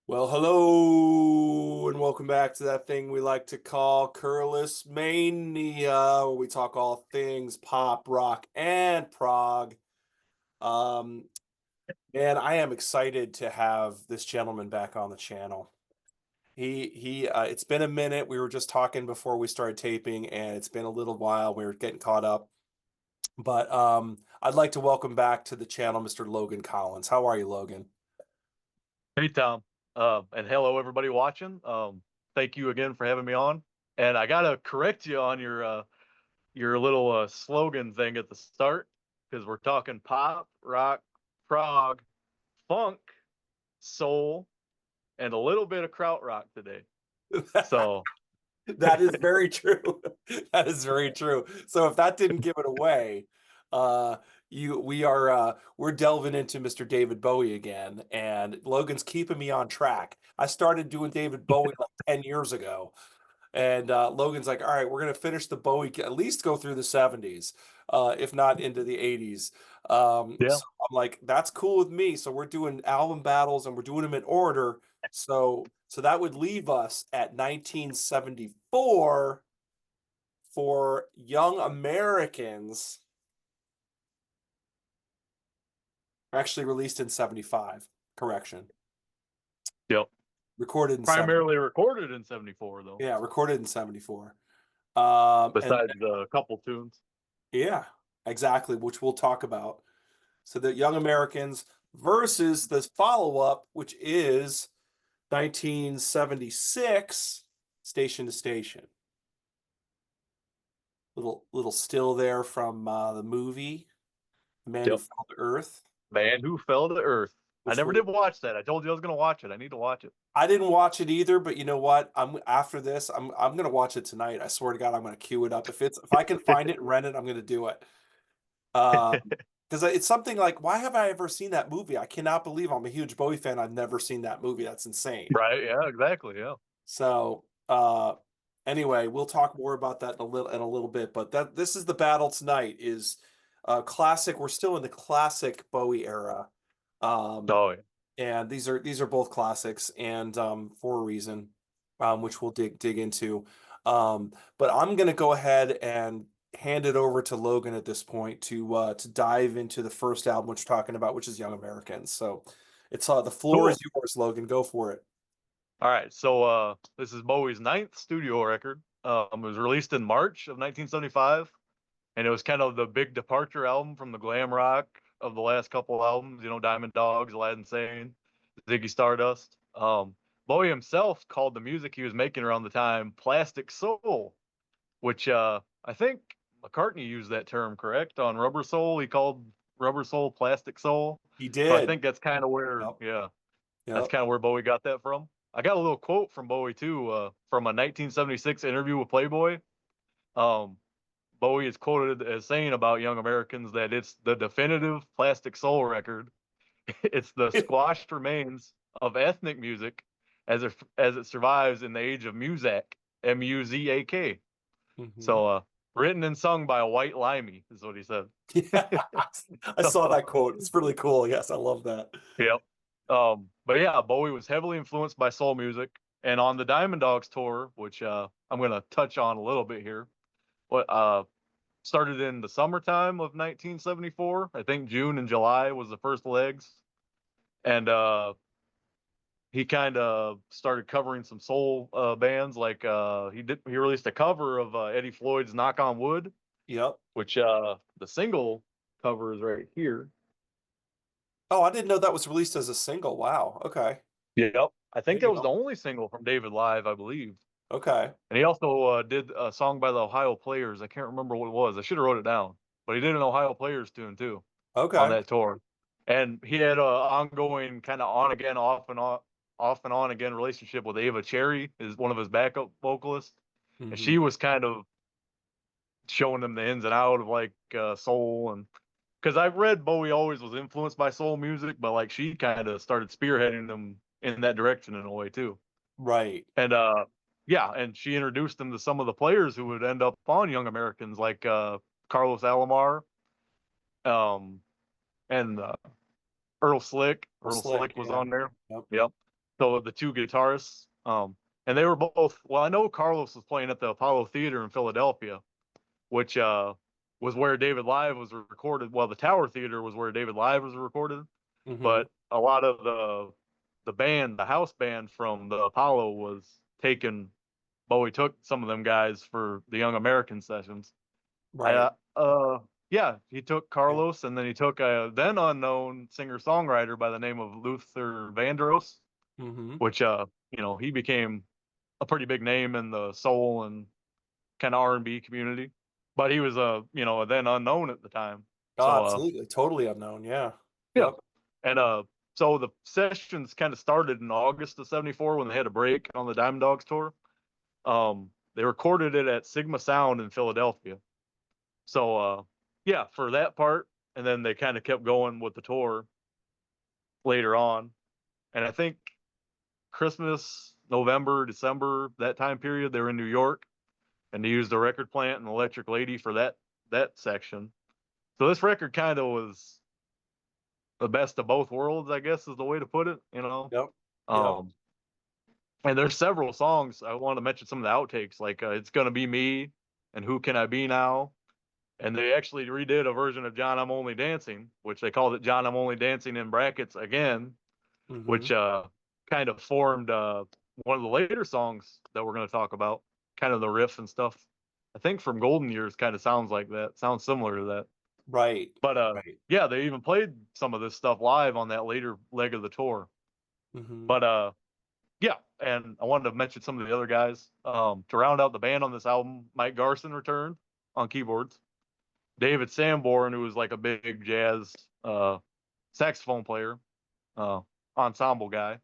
Well, hello, and welcome back to that thing we like to call Curlis Mania, where we talk all things pop, rock, and prog. Um, Man, I am excited to have this gentleman back on the channel. It's been a minute. We were just talking before we started taping, and it's been a little while. We were getting caught up, but I'd like to welcome back to the channel, Mr. Logan Collins. How are you, Logan? Hey Tom, and hello everybody watching. Thank you again for having me on. And I gotta correct you on your little slogan thing at the start because we're talking pop, rock, prog, funk, soul, and a little bit of krautrock today. So That is very true. That is very true. So if that didn't give it away, uh we're delving into Mr. David Bowie again, and Logan's keeping me on track. I started doing David Bowie like 10 years ago. And Logan's like, all right, we're gonna finish the Bowie, at least go through the 70s, if not into the 80s. yeah, So I'm like, that's cool with me. So we're doing album battles and we're doing them in order. So that would leave us at 1974 for Young Americans, actually released in 75. Correction. yep. Recorded in 70. Primarily recorded in '74 though, Yeah, recorded in 74. And besides a couple tunes. yeah, exactly, which we'll talk about. So the Young Americans versus the follow-up, which is 1976, Station to Station. Little still there from the movie The Man Who Yep. Fell to Earth, Man Who Fell to Earth. I which never we're did watch that. I told you I was gonna watch it. I need to watch it. I didn't watch it either, but you know what? I'm after this, I'm gonna watch it tonight. I swear to God, I'm gonna queue it up. If I can find it and rent it, I'm gonna do it. Because it's something like, why have I ever seen that movie? I cannot believe I'm a huge Bowie fan. I've never seen that movie. That's insane. Right? Yeah, exactly. Yeah. So, anyway, we'll talk more about that in a little bit. But that this is the battle tonight is classic. We're still in the classic Bowie era. Um, Oh yeah. and these are both classics, and for a reason, which we'll dig into. But I'm gonna go ahead and hand it over to Logan at this point to dive into the first album which we're talking about, which is Young Americans. So it's the floor is Cool. yours, Logan. Go for it. All right, so this is Bowie's ninth studio record. It was released in March of 1975, and it was kind of the big departure album from the glam rock of the last couple albums. You know, Diamond Dogs, Aladdin Sane, Ziggy Stardust. Bowie himself called the music he was making around the time "plastic soul," which I think McCartney used that term, correct? On Rubber Soul, he called Rubber Soul "plastic soul." He So I did. think that's kind of where, Yep. yeah, that's Yep. kind of where Bowie got that from. I got a little quote from Bowie too, from a 1976 interview with Playboy. Um, Bowie is quoted as saying about Young Americans that it's the definitive Plastic Soul record. It's the squashed remains of ethnic music as it survives in the age of Muzak, Muzak. Mhm. So, written and sung by a white limey is what he said. Yeah, I saw that quote. It's really cool. Yes, I love that. Yep. But yeah, Bowie was heavily influenced by soul music, and on the Diamond Dogs tour, which I'm gonna touch on a little bit here. What started in the summertime of 1974. I think June and July was the first legs, and he kind of started covering some soul bands. Like he released a cover of Eddie Floyd's "Knock on Wood," Yep. which the single cover is right here. Oh, I didn't know that was released as a single. Wow. Okay. Yep. I There think you that was the go. only single from David Live, I believe. Okay. And he also did a song by the Ohio Players. I can't remember what it was. I should have wrote it down. But he did an Ohio Players tune too on Okay. that tour. And he had a ongoing kind of on again, off and on again relationship with Ava Cherry, is one of his backup vocalists. And Hmm. she was kind of showing him the ins and out of like soul, and because I've read Bowie always was influenced by soul music, but like she kind of started spearheading him in that direction in a way too. Right. And yeah, and she introduced him to some of the players who would end up on Young Americans, like Carlos Alomar, um, and Earl Slick. Well, Earl slick. Slick was Yeah. on there. Yep. Yep. So the two guitarists, and they were both. Well, I know Carlos was playing at the Apollo Theater in Philadelphia, which was where David Live was recorded. Well, the Tower Theater was where David Live was recorded, Mm-hmm. but a lot of the band, the house band from the Apollo, was taken. Bowie took some of them guys for the Young American sessions. I Right. yeah, he took Yeah. Carlos, and then he took a then unknown singer songwriter by the name of Luther Vandross, Mm-hmm. which he became a pretty big name in the soul and kind of R&B community, but he was a then unknown at the time. Oh, So absolutely. Totally unknown. Yeah. yeah, Yep. and so the sessions kind of started in August of '74 when they had a break on the Diamond Dogs tour. They recorded it at Sigma Sound in Philadelphia. So yeah, for that part, and then they kind of kept going with the tour later on. And I think Christmas, November, December, that time period, they were in New York, and they used the record plant and Electric Lady for that section. So this record kind of was the best of both worlds, I guess is the way to put it. Yep. Yep. Um, and there's several songs I want to mention some of the outtakes, like "It's Gonna Be Me" and "Who Can I Be Now." And they actually redid a version of "John I'm Only Dancing," which they called it "John I'm Only Dancing" in brackets again, Mm-hmm. which kind of formed one of the later songs that we're going to talk about. Kind of the riff and stuff. I think from Golden Years kind of sounds like that. Sounds similar to that. Right. But Right. yeah, they even played some of this stuff live on that later leg of the tour. Mm-hmm. But yeah, and I wanted to mention some of the other guys. To round out the band on this album, Mike Garson returned on keyboards. David Sanborn, who was like a big jazz saxophone player, uh, ensemble guy,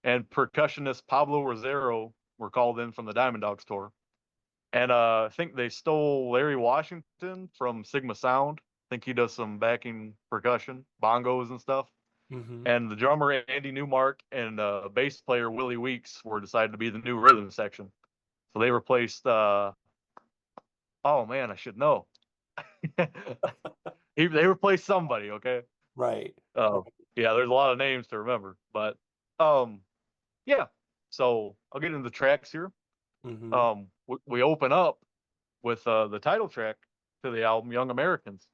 and percussionist Pablo Rosero were called in from the Diamond Dogs tour. And I think they stole Larry Washington from Sigma Sound. I think he does some backing percussion, bongos and stuff. Mm-hmm. And the drummer Andy Newmark and bass player Willie Weeks were decided to be the new rhythm section. So they replaced. Oh man, I should know. They replaced somebody. Okay. Right. Uh, yeah, there's a lot of names to remember, but um, yeah. So I'll get into the tracks here. Mm-hmm. We open up with the title track to the album, "Young Americans,"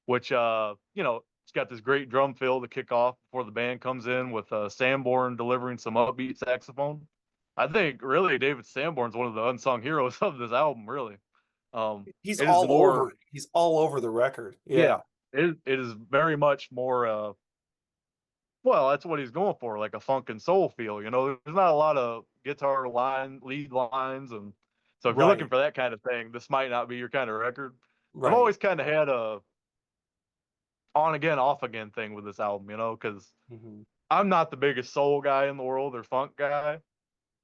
which it's got this great drum fill to kick off before the band comes in with Sanborn delivering some upbeat saxophone. I think really David Sanborn's one of the unsung heroes of this album. Really, um, He's it is all more over. He's all over the record. yeah, Yeah. it is very much more well, that's what he's going for, like a funk and soul feel. There's not a lot of guitar lead lines, and so if you're looking Right. for that kind of thing, this might not be your kind of record. I've Right. always kind of had a on again, off again thing with this album, because Mm-hmm. I'm not the biggest soul guy in the world or funk guy,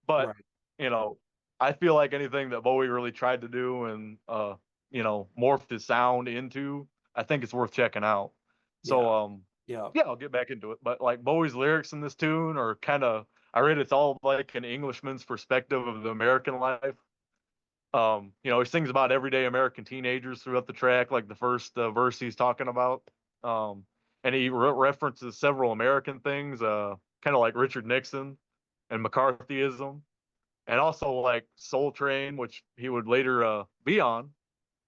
but Right. you know, I feel like anything that Bowie really tried to do and morphed his sound into, I think it's worth checking out. Yeah. So Yeah. yeah, I'll get back into it. But like Bowie's lyrics in this tune are kind of I read it's all like an Englishman's perspective of the American life. He sings about everyday American teenagers throughout the track, like the first verse he's talking about. Um, and he references several American things, kind of like Richard Nixon and McCarthyism, and also like Soul Train, which he would later be on,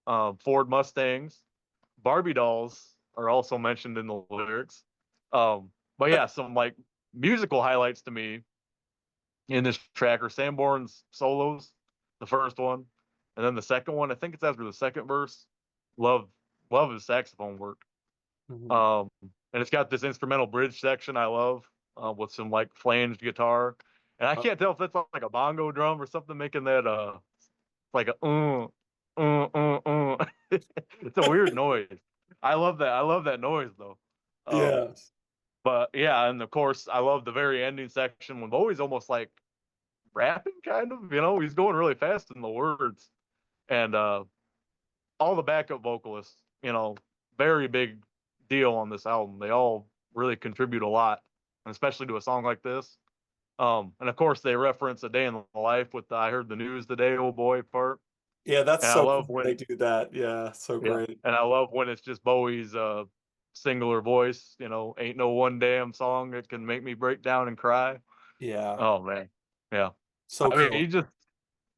Ford Mustangs, Barbie dolls are also mentioned in the lyrics. But yeah, some like musical highlights to me in this track are Sanborn's solos, the first one, and then the second one. I think it's after the second verse. Love, love his saxophone work. Mm-hmm. And it's got this instrumental bridge section I love with some like flanged guitar, and I can't tell if that's like a bongo drum or something making that like a it's a weird noise. I love that. I love that noise though. Um, Yes. but yeah, and of course I love the very ending section when Bowie's almost like rapping kind of, he's going really fast in the words. And all the backup vocalists, very big deal on this album. They all really contribute a lot, and especially to a song like this. And of course they reference "A Day in the Life" with the "I heard the news today, oh boy" part. Yeah, that's And I so love cool when they when do that. Yeah, so yeah, great. and I love when it's just Bowie's singular voice, ain't no one damn song that can make me break down and cry. Yeah. Oh man. Yeah. So I mean, cool.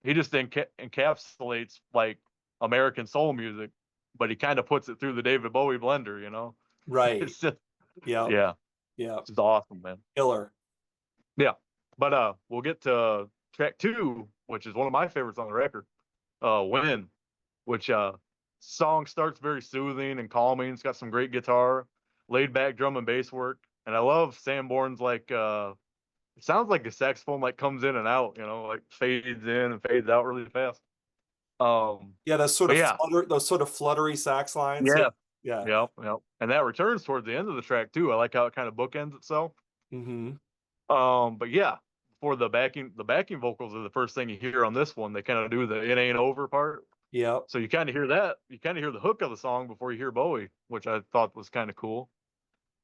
he just encapsulates like American soul music, but he kind of puts it through the David Bowie blender, you know? Right. It's just Yep. yeah, Yep. it's just awesome, man. Killer. Yeah. But we'll get to track 2, which is one of my favorites on the record. Win, which song starts very soothing and calming. It's got some great guitar, laid back drum and bass work. And I love Sanborn's like it sounds like a saxophone like comes in and out, you know, like fades in and fades out really fast. Um, Yeah, but yeah, those sort of fluttery sax lines. Yeah. yeah, Yeah. yep, yep. And that returns towards the end of the track too. I like how it kind of bookends itself. Mm-hmm. But yeah, for the backing vocals are the first thing you hear on this one. They kind of do the "It Ain't Over" part, Yep. so you kind of hear that. You kind of hear the hook of the song before you hear Bowie, which I thought was kind of cool.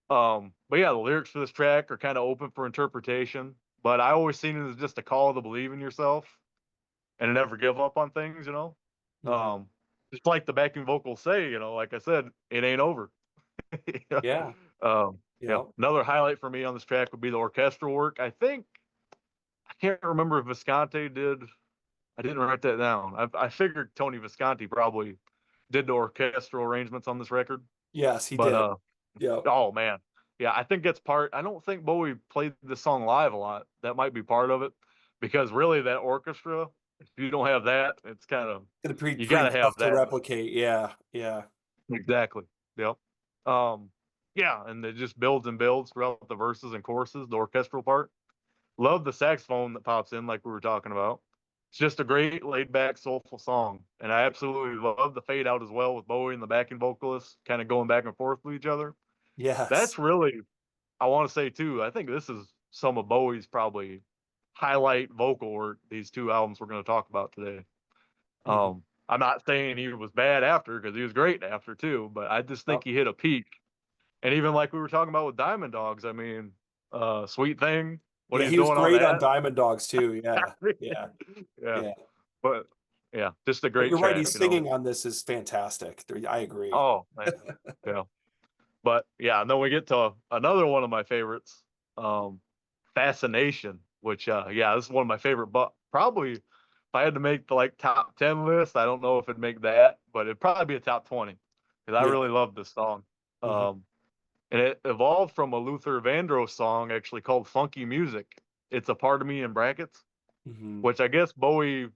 But yeah, the lyrics for this track are kind of open for interpretation. But I always seen it as just a call to believe in yourself and to never give up on things. You know, Mm-hmm. um, just like the backing vocals say. You know, like I said, it ain't over. Yeah. Yeah. Yeah. Yep. Another highlight for me on this track would be the orchestral work. I can't remember if Visconti did. I didn't write that down. I figured Tony Visconti probably did the orchestral arrangements on this record, Yes, he but did. Yep. oh man, yeah, I think that's part. I don't think Bowie played this song live a lot. That might be part of it, because really that orchestra, if you don't have that, it's kind of It's pretty you got pretty to have tough to that. replicate. Yeah. Yeah. Exactly. Yep. Um, yeah, and it just builds and builds throughout the verses and choruses, the orchestral part. Love the saxophone that pops in, like we were talking about. It's just a great, laid back, soulful song. And I absolutely love the fade out as well with Bowie and the backing vocalists kind of going back and forth with each other. Yes. That's really, I want to say too, I think this is some of Bowie's probably highlight vocal work, these 2 albums we're going to talk about today. Mhm. I'm not saying he was bad after, because he was great after too, but I just think Yep. he hit a peak. And even like we were talking about with Diamond Dogs, I mean, Sweet Thing, what Yeah, he's he was doing on great on that. Diamond Dogs too. Yeah. Yeah. Yeah, Yeah. but yeah, just a But great you're right, track, his you know. singing on this is fantastic. I agree. Oh man, yeah. But yeah, and then we get to another one of my favorites, um, Fascination, which yeah, this is one of my favorite. But probably if I had to make the like top 10 list, I don't know if it'd make that, but it'd probably be a top 20 because I Yeah. really love this song. Mhm. Um, and it evolved from a Luther Vandross song actually called "Funky Music." It's a part of me in brackets, Mhm. which I guess Bowie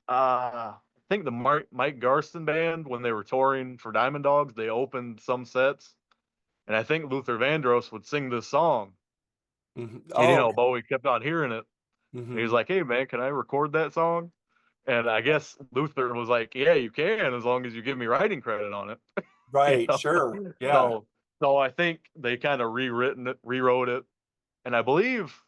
I think the Mike Garson band, when they were touring for Diamond Dogs, they opened some sets, and I think Luther Vandross would sing this song, Mhm. and Oh. Bowie kept on hearing it, and he was Mhm. like, "Hey man, can I record that song?" And I guess Luther was like, "Yeah, you can, as long as you give me writing credit on it." you Right. know, Sure. Yeah. so I think they kind of rewrote it, and I believe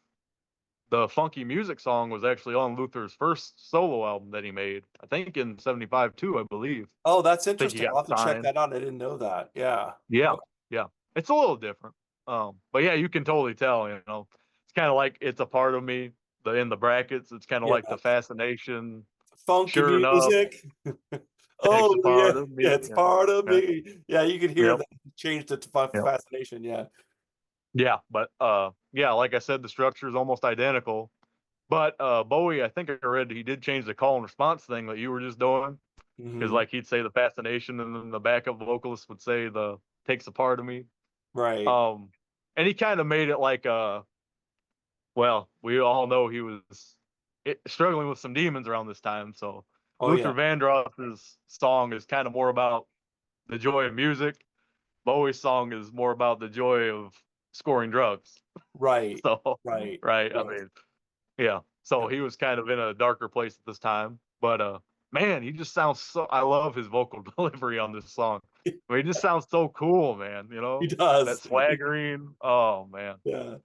the funky music song was actually on Luther's first solo album that he made. I think in '75 too, I believe. Oh, that's I think he interesting. got I'll have to check signed. that out. I didn't know that. Yeah. Yeah, Okay. yeah. It's a little different. But yeah, you can totally tell, you know. It's kind of like it's a part of me. The in the brackets, it's kind of Yeah. like the fascination. Funky Sure enough, music. takes Oh a yeah, part of yeah, me. it's Yeah, part of yeah, me. Yeah, you can hear yep, that changed it to yep. fascination. Yeah. Yeah, but yeah, like I said, the structure is almost identical. But Bowie, I think I read he did change the call and response thing that you were just doing, because Hmm. like he'd say the fascination, and then the backup vocalist would say the takes a part of me. Right. Um, and he kind of made it like well, we all know he was struggling with some demons around this time. So Oh yeah. Luther Vandross's song is kind of more about the joy of music. Bowie's song is more about the joy of scoring drugs. Right. So, Right. right, I Yes. mean, yeah. So Yep. he was kind of in a darker place at this time, but man, he just sounds so. I love his vocal delivery on this song. I mean, he just sounds so cool, man. You He know, that does. swaggering. Oh man, Yeah.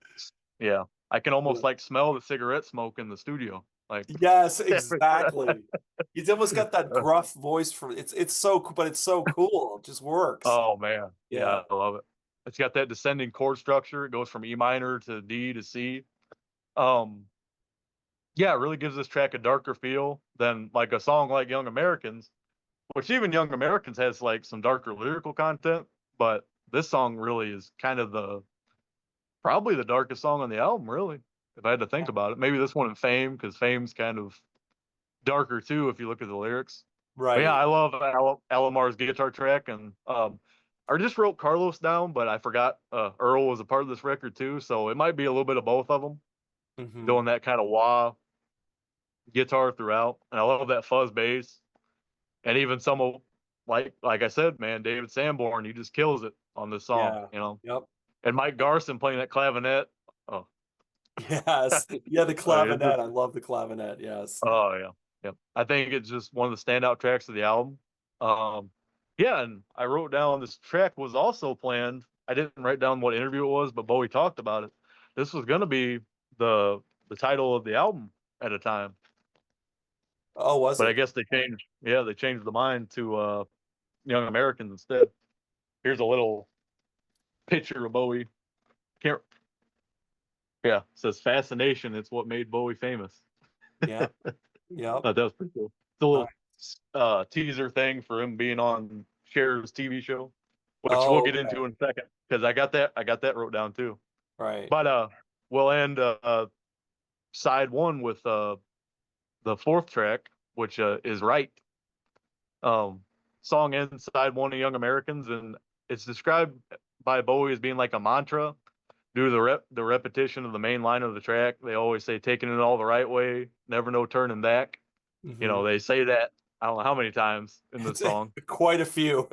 yeah. I can Yeah. almost like smell the cigarette smoke in the studio. Like, Yes, exactly. He's almost got that gruff voice from it's so cool, but it's so cool. It just works. oh man, Yeah. yeah, I love it. It's got that descending chord structure. It goes from E minor to D to C. Um, yeah, it really gives this track a darker feel than like a song like Young Americans, which even Young Americans has like some darker lyrical content, but this song really is kind of the probably the darkest song on the album, really. if I had to think about it. Maybe this one and Fame, because Fame's kind of darker too if you look at the lyrics. But yeah, Right. I love Alamar's guitar track, and I just wrote Carlos down, but I forgot Earl was a part of this record too, so it might be a little bit of both of them Hmm. doing that kind of wah guitar throughout. And I love that fuzz bass, and even some of like I said, man, David Sanborn, he just kills it on this song, Yeah. you know. Yep. And Mike Garson playing that clavinet. Oh, Yes. Yeah, the it's clavinet. just I love the clavinet. Yes. oh yeah, yeah. I think it's just one of the standout tracks of the album. Um, yeah, and I wrote down this track was also planned. I didn't write down what interview it was, but Bowie talked about it. This was gonna be the the title of the album at a time, Oh, was but I it? guess they changed. Yeah, they changed the mind to Young Americans instead. Here's a little picture of Bowie. Can't. Yeah, it says fascination. It's what made Bowie famous. Yeah. Yep. That was pretty cool. It's a Nice. little teaser thing for him being on Cher's TV show, which we'll Oh, get okay. into in a second because I got that wrote down too. Right. But we'll end side one with the fourth track, which is Right. Um, song ends side one of Young Americans, and it's described by Bowie as being like a mantra due to the repetition of the main line of the track. They always say taking it all the right way, never no turning back. You Hmm. know, they say that I don't know how many times in this It's song. quite a few.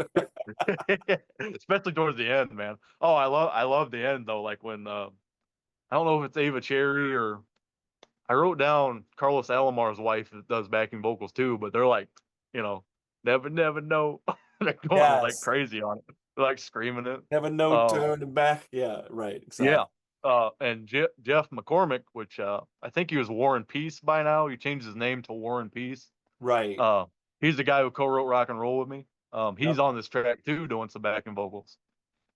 Especially towards the end, man. Oh, I love the end though. Like when I don't know if it's Ava Cherry or I wrote down Carlos Alamar's wife that does backing vocals too, but they're like, you know, never know. They're going like Yes. crazy on it. They're like screaming it. Have a no Um, turning back. Yeah. Right. yeah. Exactly. And Jeff McCormick, which I think he was War and Peace by now. He changed his name to War and Peace. Right. Uh, he's the guy who co-wrote Rock and Roll with me. Yep. He's on this track too, doing some backing vocals.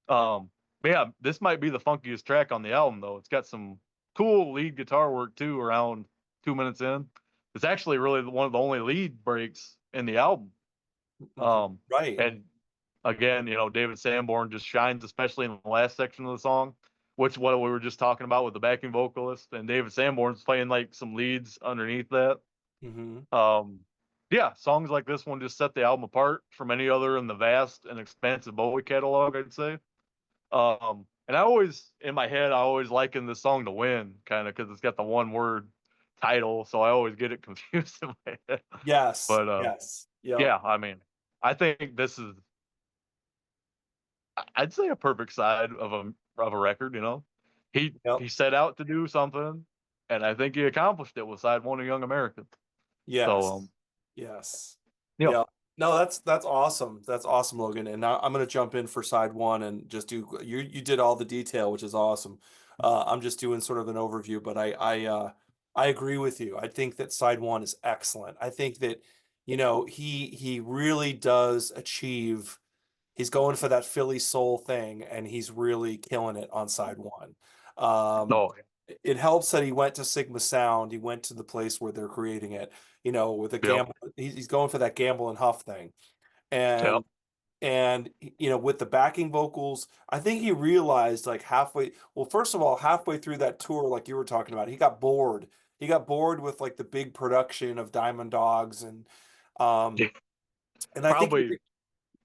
But yeah, this might be the funkiest track on the album, though. It's got some cool lead guitar work too. Around 2 minutes in, it's actually really one of the only lead breaks in the album. Hmm. Um, Right. and again, you know, David Sanborn just shines, especially in the last section of the song, which what we were just talking about with the backing vocalist, and David Sanborn's playing like some leads underneath that. Hmm. Um, yeah, songs like this one just set the album apart from any other in the vast and expansive Bowie catalog, I'd say. And I always, in my head, I always liken this song to Win, kind of, because it's got the one word title, so I always get it confused in my head. Yes. But Yes. Yep. yeah, I mean, I think this is, I'd say, a perfect side of a record. You know, Yep. he set out to do something, and I think he accomplished it with side one of Young American. So Yes. Yes. you know, Yeah. No, that's awesome. That's awesome, Logan. And now I'm gonna jump in for side one and just do you did all the detail, which is awesome. I'm just doing sort of an overview, but I agree with you. I think that side one is excellent. I think that, he really does achieve. He's going for that Philly soul thing, and he's really killing it on side one. Um, no, it helps that he went to Sigma Sound. He went to the place where they're creating it, with a yep, gamble. He's going for that Gamble and Huff thing. yep, And with the backing vocals, I think he realized like halfway, well, first of all, halfway through that tour, like you were talking about, he got bored. He got bored with like the big production of Diamond Dogs um yeah. and I think Probably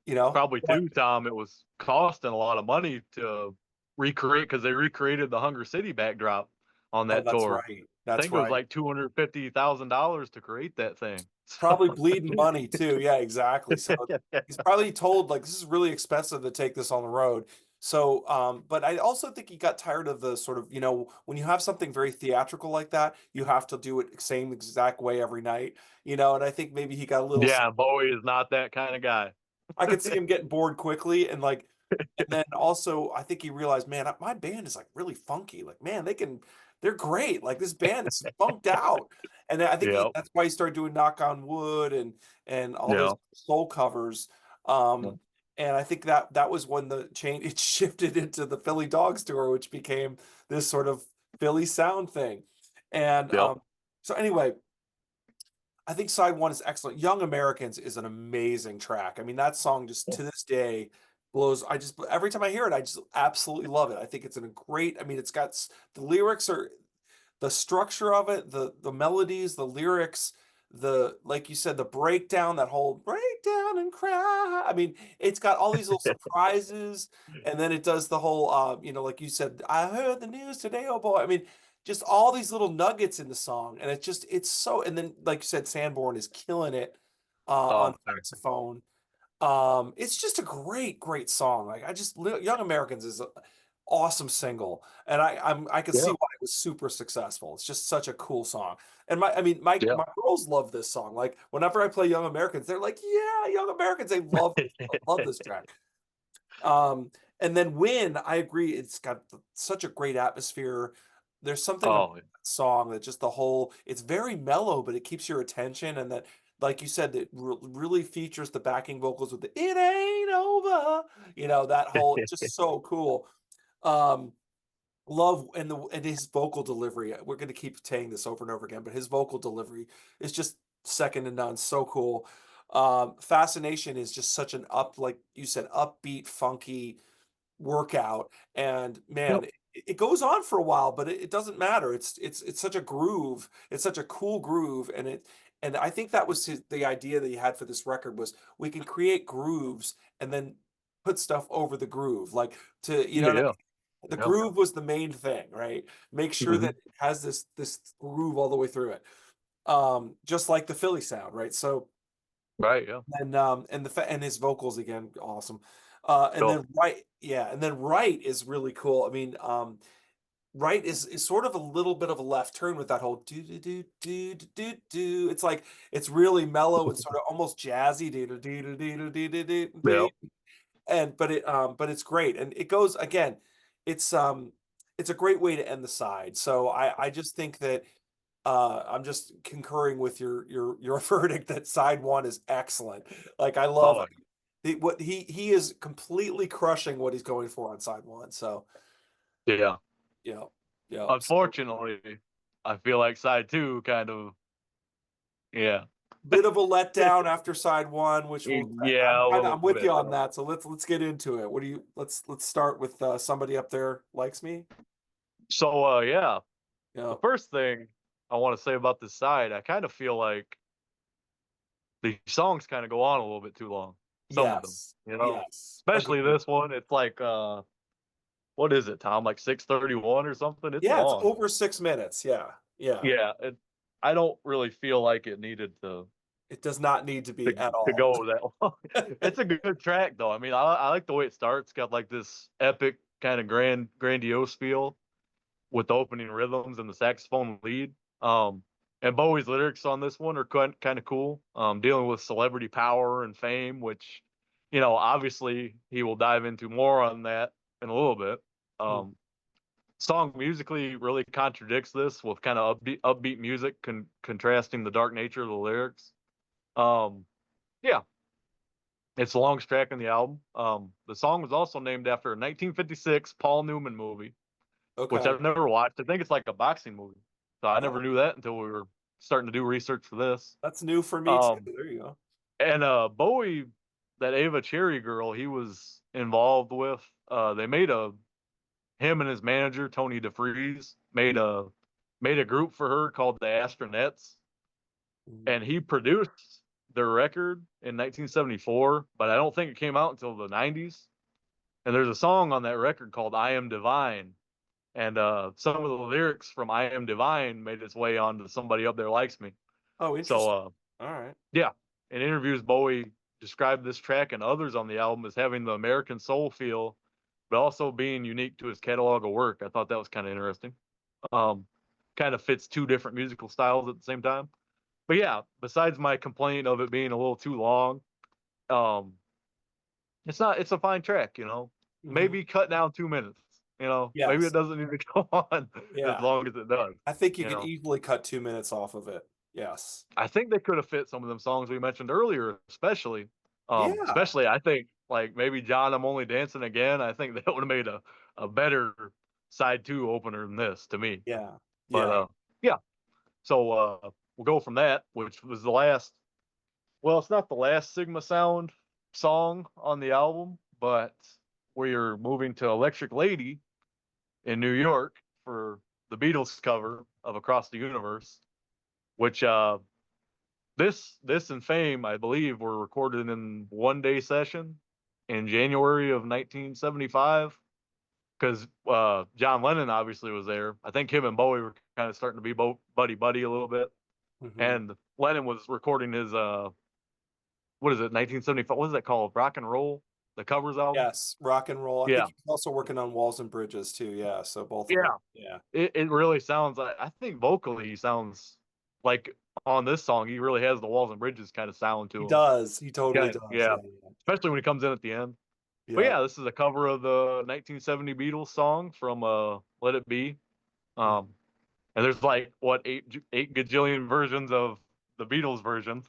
you know probably too, Tom. It was costing a lot of money to recreate because they recreated the Hunger City backdrop on oh, that that's tour. right. I That's think it was right. like $250,000 to create that thing. Probably So bleeding money too. Yeah, exactly. So he's probably told like this is really expensive to take this on the road. So, but I also think he got tired of the sort of, when you have something very theatrical like that, you have to do it same exact way every night, and I think maybe he got a little yeah, Bowie is not that kind of guy. I could see him getting bored quickly and then also I think he realized, man, my band is like really funky. Like, man, they're great. Like this band is funked out. And then I think Yeah, that's why he started doing Knock on Wood and all those yeah, soul covers. Um, and I think that was when the change it shifted into the Philly Dogs tour, which became this sort of Philly sound thing. And yeah. so anyway, I think side one is excellent. Young Americans is an amazing track. I mean, that song just to this day blows. I just every time I hear it, I just absolutely love it. I think it's a great. I mean, it's got the lyrics are the structure of it, the melodies, the lyrics, the like you said, the breakdown, that whole breakdown and cry. I mean, it's got all these little surprises, and then it does the whole like you said, I heard the news today, oh boy. I mean, just all these little nuggets in the song, and it's so, and then like you said, Sanborn is killing it on Oh, saxophone. It's just a great song. Like Young Americans is an awesome single, and I could see yeah, why it was super successful. It's just such a cool song. And I mean, my yeah. my girls love this song. Like whenever I play Young Americans, they're like, "Yeah, Young Americans." They love this track. Um, and then Win, I agree, it's got such a great atmosphere. There's something about Oh, that song that just the whole, it's very mellow, but it keeps your attention. And that, like you said, that really features the backing vocals with the "It ain't over," that whole, it's just so cool. Um, love and his vocal delivery. We're going to keep saying this over and over again, but his vocal delivery is just second to none. So cool. Fascination is just such an like you said, upbeat, funky workout, and yep. man, it goes on for a while, but it doesn't matter. It's such a groove. It's such a cool groove, and I think that was the idea that he had for this record was we can create grooves and then put stuff over the groove, like to what I Yeah, mean? The yeah. groove was the main thing, right? Make sure that Hmm. it has this groove all the way through it, just like the Philly sound, right? So Right, yeah. and his vocals again, awesome. And So, then Right is really cool. I mean, Right is sort of a little bit of a left turn with that whole do do do do do do do. It's like it's really mellow and sort of almost jazzy do do do do do do do do yeah. do. And but it's great, and it goes again. It's um it's a great way to end the side. So I just think that I'm just concurring with your verdict that side one is excellent. Like I love Oh, what he is completely crushing what he's going for on side one. So yeah. yeah, yeah. So Unfortunately, I feel like side two kind of, yeah. bit of a letdown after side one, which Yeah, a little I'm with bit. you on that. So let's get into it. What do you let's start with somebody up there likes me. So, yeah, Yeah. the first thing I want to say about this side, I kind of feel like the songs kind of go on a little bit too long. Some of them, Yes. you know, Yes. especially Agreed. this one. It's like, what is it, Tom? Like 6:31 or something? It's Yeah, it's long. over 6 minutes. Yeah. Yeah. Yeah, I don't really feel like it needed It does not need to to, be at to all. go that long. It's a good track though. I mean, I like the way it starts. Got like this epic kind of grandiose feel with the opening rhythms and the saxophone lead. Um, and Bowie's lyrics on this one are kind of cool. Dealing with celebrity power and fame, which, obviously he will dive into more on that in a little bit. Mm. Um, Song musically really contradicts this with kind of upbeat music, contrasting the dark nature of the lyrics. Um, yeah, it's the longest track in the album. The song was also named after a 1956 Paul Newman movie, which Okay. I've never watched. I think it's like a boxing movie. So I never Oh, knew that until we were starting to do research for this. that's new for me too. Um, There you go. and Bowie, that Ava Cherry girl, he was involved with. They made him and his manager Tony DeFries made a group for her called the Astronettes, Mm. and he produced their record in 1974, but I don't think it came out until the 90s. And there's a song on that record called "I Am Divine," and some of the lyrics from "I Am Divine" made its way onto "Somebody Up There Likes Me." Oh, So, interesting. All right. yeah, in interviews, Bowie described this track and others on the album as having the American soul feel, but also being unique to his catalog of work. I thought that was kind of interesting. Um, Kind of fits two different musical styles at the same time. But yeah, besides my complaint of it being a little too long, um, it's a fine track, Hmm. Maybe cut down 2 minutes, maybe it Yes. doesn't need to go on as Yeah. long as it does, I think you you could know. easily cut 2 minutes off of it. Yes. I think they could have fit some of them songs we mentioned earlier, especially. Yeah. Especially I think like maybe John I'm Only Dancing Again. I think that would have made a better side two opener than this to me. Yeah. But Yeah. yeah. So we'll go from that, which was the last, well, it's not the last Sigma Sound song on the album, but we're moving to Electric Lady in New York for the Beatles cover of Across the Universe, which this and Fame, I believe, were recorded in 1 day session in January of 1975. Because John Lennon obviously was there. I think him and Bowie were kind of starting to be buddy buddy a little bit, Hmm. and Lennon was recording his what is it, 1975? What is that called? Rock and Roll, the covers album. Yes, rock and roll. I think Yeah, he's also working on Walls and Bridges too. Yeah, so both of them. yeah. Yeah, It really sounds like, I think vocally he sounds like, on this song he really has the Walls and Bridges kind of sound he to him. does. He totally Yeah, does. yeah. Yeah, yeah, Especially when he comes in at the end. But yeah. yeah, this is a cover of the 1970 Beatles song from Let It Be. Mhm. Um, and there's like what, eight gajillion versions of the Beatles version,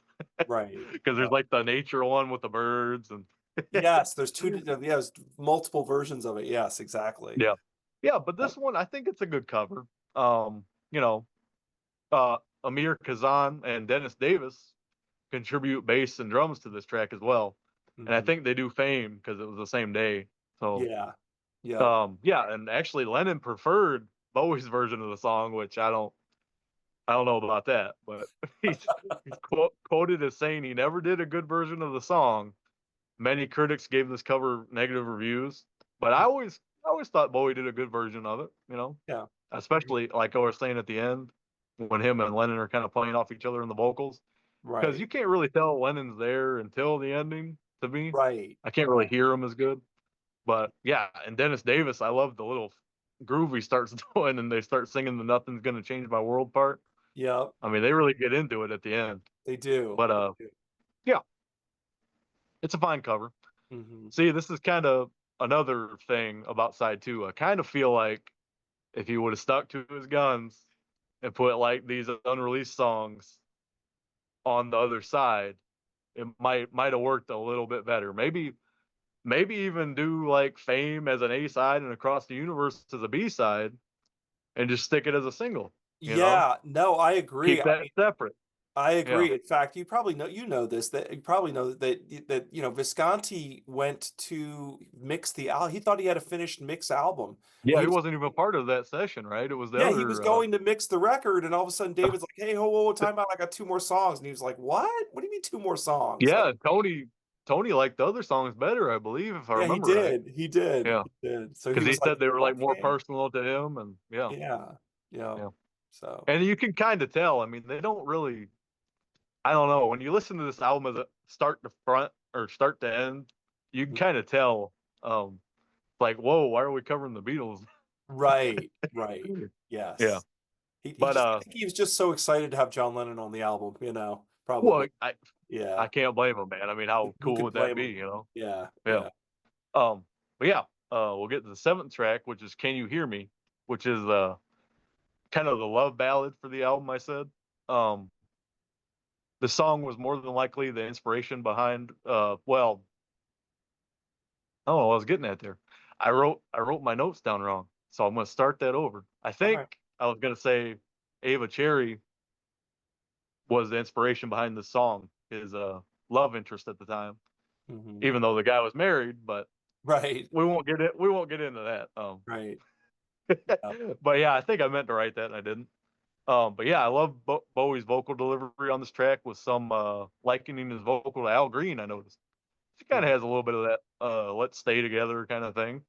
Right. because there's Yeah. like the nature one with the birds and Yes, there's two. Yeah, there's multiple versions of it. Yes, exactly. yeah, yeah. But Yep. this one, I think it's a good cover. You know, Amir Kazan and Dennis Davis contribute bass and drums to this track as well, and I Hmm. think they do Fame because it was the same day. So Yeah. Yep. yeah, and actually Lennon preferred Bowie's version of the song, which I don't know about that, but he's quoted as saying he never did a good version of the song. Many critics gave this cover negative reviews, but I always thought Bowie did a good version of it, you know, Yeah. especially like I was saying at the end when him and Lennon are kind of playing off each other in the vocals, because Right. you can't really tell Lennon's there until the ending to me. Right. I can't really Right. hear him as good. But yeah, and Dennis Davis, I love the little groove he starts doing, and they start singing the "Nothing's Gonna Change My World" part. Yep. I mean, they really get into it at the end. They do. But They do. yeah, it's a fine cover. Hmm. See, this is kind of another thing about side two. I kind of feel like if he would have stuck to his guns and put like these unreleased songs on the other side, it might have worked a little bit better. Maybe even do like Fame as an A side and Across the Universe as a B side, and just stick it as a single. You know, Yeah. No, I agree. keep that separate. I Yeah. agree. In fact, you probably know this, that you probably know that Visconti went to mix the album. He thought he had a finished mix album, and Yeah, he he was wasn't even part of that session, right? It was the yeah, he was other going to mix the record, and all of a sudden David's like, "Hey, whoa, time out! I got two more songs," and he was like, "What? What do you mean two more songs?" Like, yeah, Tony liked the other songs better, I believe, if I yeah, he remember right. did, he did, Yeah, he did. So he because he was like, said they were like more "Okay, personal to him, and yeah, yeah, yeah." yeah. So, And you can kind of tell. I mean, they don't really. I don't know. When you listen to this album as a start to front or start to end, you can kind of tell. Um, like, whoa, why are we covering the Beatles? right, right, Yeah, yes. He but just I think he was just so excited to have John Lennon on the album, well, probably. I Yeah. can't blame him, man. I mean, how Who cool could would that blame be? him? You know? Yeah, Yeah. yeah. Um, but yeah, we'll get to the seventh track, which is "Can You Hear Me," which is kind of the love ballad for the album. I said, um, the song was more than likely the inspiration behind. Well, oh, I was getting at there. I wrote my notes down wrong, so I'm gonna start that over. I All think right. I was gonna say Ava Cherry was the inspiration behind the song, his love interest at the time, Hmm. even though the guy was married. But Right, we won't get into that. right. Yeah. But yeah, I think I meant to write that and I didn't. But yeah, I love Bowie's vocal delivery on this track with some likening his vocal to Al Green. I noticed he kind of Mhm. has a little bit of that "Let's Stay Together" kind of thing.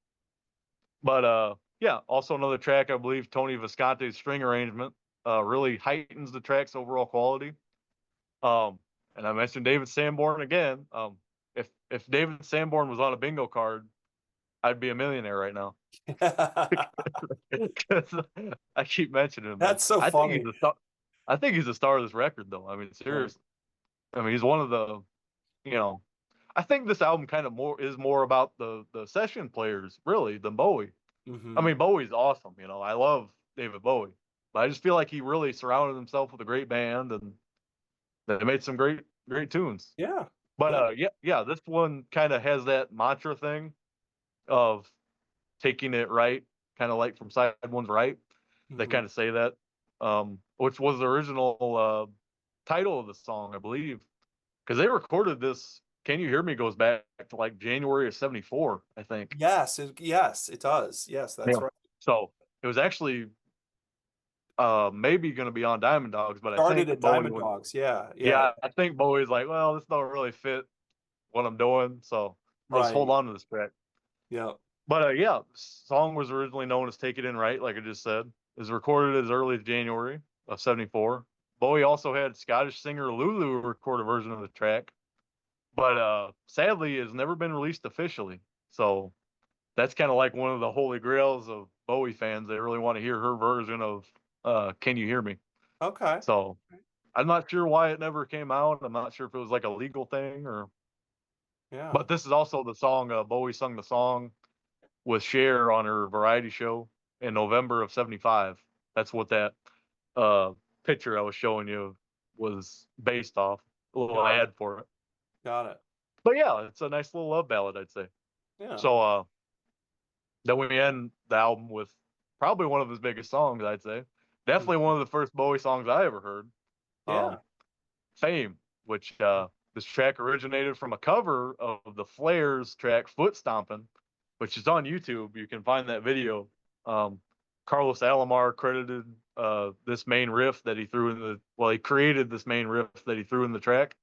But yeah, also another track I believe Tony Visconti's string arrangement really heightens the track's overall quality. Um, and I mentioned David Sanborn again. If David Sanborn was on a bingo card, I'd be a millionaire right now. 'Cause I keep mentioning him, man. That's so I think he's funny. a star. I think he's a star of this record, though. I mean, Right. seriously. I mean, he's one of the, you know, I think this album kind of more about the session players really than Bowie. I Hmm. mean, Bowie's awesome. You know, I love David Bowie, but I just feel like he really surrounded himself with a great band, and they made some great tunes. Yeah. But Yeah. yeah, this one kind of has that mantra thing of taking it right, kind of like from side one's right. They Hmm. kind of say that, which was the original title of the song, I believe, because they recorded this. "Can You Hear Me" goes back to like January of '74, I think. Yes, it does. Yes, Yeah. that's right. So it was actually maybe going to be on Diamond Dogs, but I Started think at Bowie Diamond would. Dogs. Yeah, yeah. Yeah, I think Bowie's like, well, this don't really fit what I'm doing, so I'll just hold Right. on to this track. Yeah. But yeah, song was originally known as "Take It In Right," like I just said. It was recorded as early as January of '74. Bowie also had Scottish singer Lulu record a version of the track, but sadly, it's never been released officially. So that's kind of like one of the holy grails of Bowie fans. They really want to hear her version of "Can You Hear Me." Okay. So I'm not sure why it never came out. I'm not sure if it was like a legal thing or. Yeah. But this is also the song Bowie sung the song with Cher on her variety show in November of '75. That's what that uh, picture I was showing you was based off. A little Got it. ad for it. Got it. But yeah, it's a nice little love ballad, I'd say. Yeah. So then we end the album with probably one of his biggest songs, I'd say. Definitely Mhm. one of the first Bowie songs I ever heard. Yeah. Um, Fame, which this track originated from a cover of the Flares track Foot Stompin', which is on YouTube. You can find that video. Um, Carlos Alomar credited this main riff that he threw in the, well, he created this main riff that he threw in the track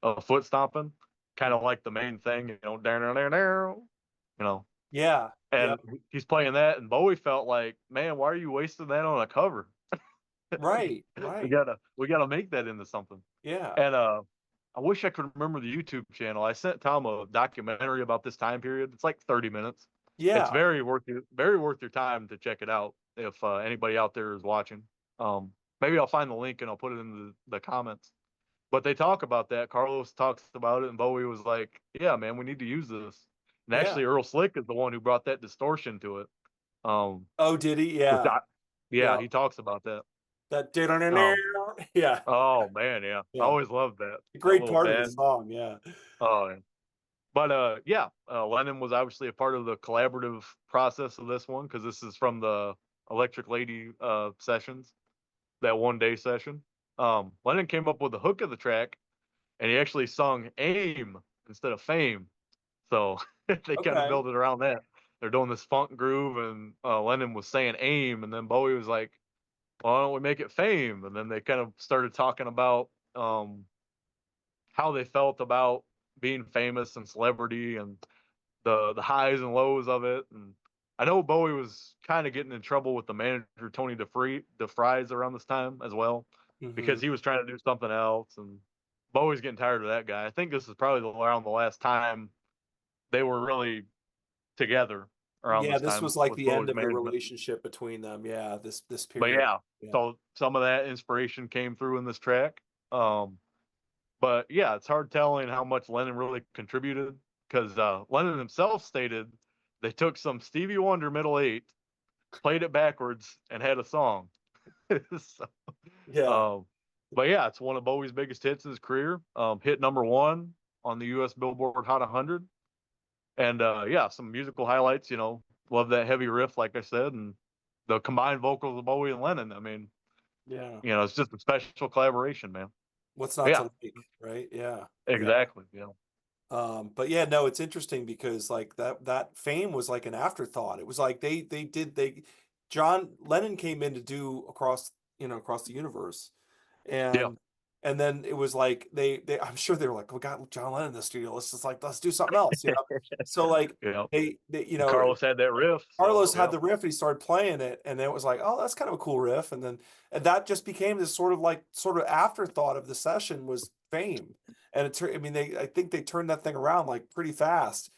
of Foot Stompin', kind of like the main thing, down, down, down, down, you know. Yeah. Yeah. And he's playing that, and Bowie felt like, man, why are you wasting that on a cover? Right. we Right. gotta we gotta make that into something. Yeah. And I wish I could remember the YouTube channel. I sent Tom a documentary about this time period. It's like 30 minutes. It's Yeah. very worth your time to check it out if anybody out there is watching. Maybe I'll find the link and I'll put it in the comments. But they talk about that. Carlos talks about it, and Bowie was like, "Yeah, man, we need to use this." And Yeah. actually, Earl Slick is the one who brought that distortion to it. Um, Oh, did he? which Yeah. I, yeah, Yeah. he talks about that. That Um, yeah. oh man, yeah, I Yeah. always loved A that great little part of the band. song. Yeah. Oh, but yeah, Lennon was obviously a part of the collaborative process of this one because this is from the Electric Lady sessions, that 1 day session. Lennon came up with the hook of the track, and he actually sung "Aim" instead of "Fame," so they kind of Okay. built it around that. They're doing this funk groove, and Lennon was saying "Aim," and then Bowie was like, "Why don't we make it Fame?" And then they kind of started talking about how they felt about being famous and celebrity and the highs and lows of it. And I know Bowie was kind of getting in trouble with the manager Tony DeFries around this time as well, Hmm. because he was trying to do something else, and Bowie's getting tired of that guy. I think this is probably around the last time they were really together around Yeah. this This time was like with the end Bowie's of the management. relationship between them. Yeah. This But period. yeah, Yeah. so some of that inspiration came through in this track. Um, But yeah, it's hard telling how much Lennon really contributed because Lennon himself stated they took some Stevie Wonder middle eight, played it backwards, and had a song. so, Yeah. um, but yeah, it's one of Bowie's biggest hits in his career. Hit #1 on the U.S. Billboard Hot 100, and yeah, some musical highlights. Love that heavy riff, like I said, and the combined vocals of Bowie and Lennon. I mean, Yeah. it's just a special collaboration, man. What's But not yeah, to like? Right. Yeah. Yeah. exactly. Yeah, But yeah, no, it's interesting because like that fame was like an afterthought. It was like they John Lennon came in to do across the universe, yeah. and then it was like they I'm sure they were like, we got John Lennon in the studio. Let's do something else. So like Yeah. they Carlos had that riff, so Carlos had yeah, the riff and he started playing it, and then it was like, oh, that's kind of a cool riff, and then that just became this sort of afterthought of the session was fame, and I mean I think they turned that thing around like pretty fast.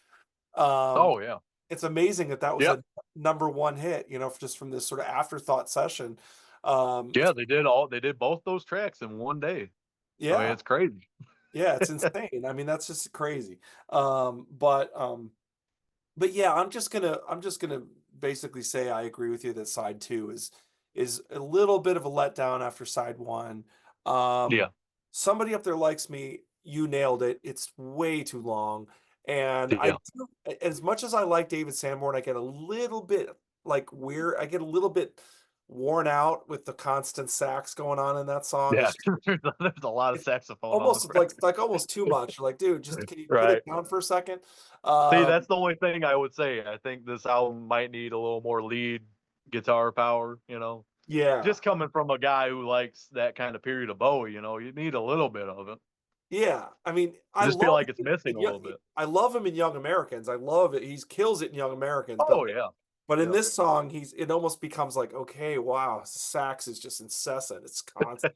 Um, oh yeah, it's amazing that was yep, a number one hit, just from this sort of afterthought session. It's yeah. They did both those tracks in 1 day. I mean, yeah, it's crazy. yeah, it's insane. I mean, that's just crazy. Um, but um, but yeah, I'm just gonna basically say I agree with you that side two is a little bit of a letdown after side one. Um, Yeah, somebody up there likes me. You nailed it. It's way too long, and yeah, as much as I like David Sanborn, I get a little bit like weird. I get a little bit worn out with the constant sax going on in that song. yeah. There's a lot of It's saxophone on this almost like record, like almost too much. Like, dude, just can you put it right? down for a second? See, Um, that's the only thing I would say. I think this album might need a little more lead guitar power. Yeah. Just coming from a guy who likes that kind of period of Bowie, you need a little bit of it. Yeah, I mean, I I just feel love like him it's missing a Yo little bit. I love him in Young Americans. I love it. He's kills it in Young Americans, Oh yeah, but in yeah, this song, it almost becomes like, okay, wow, sax is just incessant. It's constant.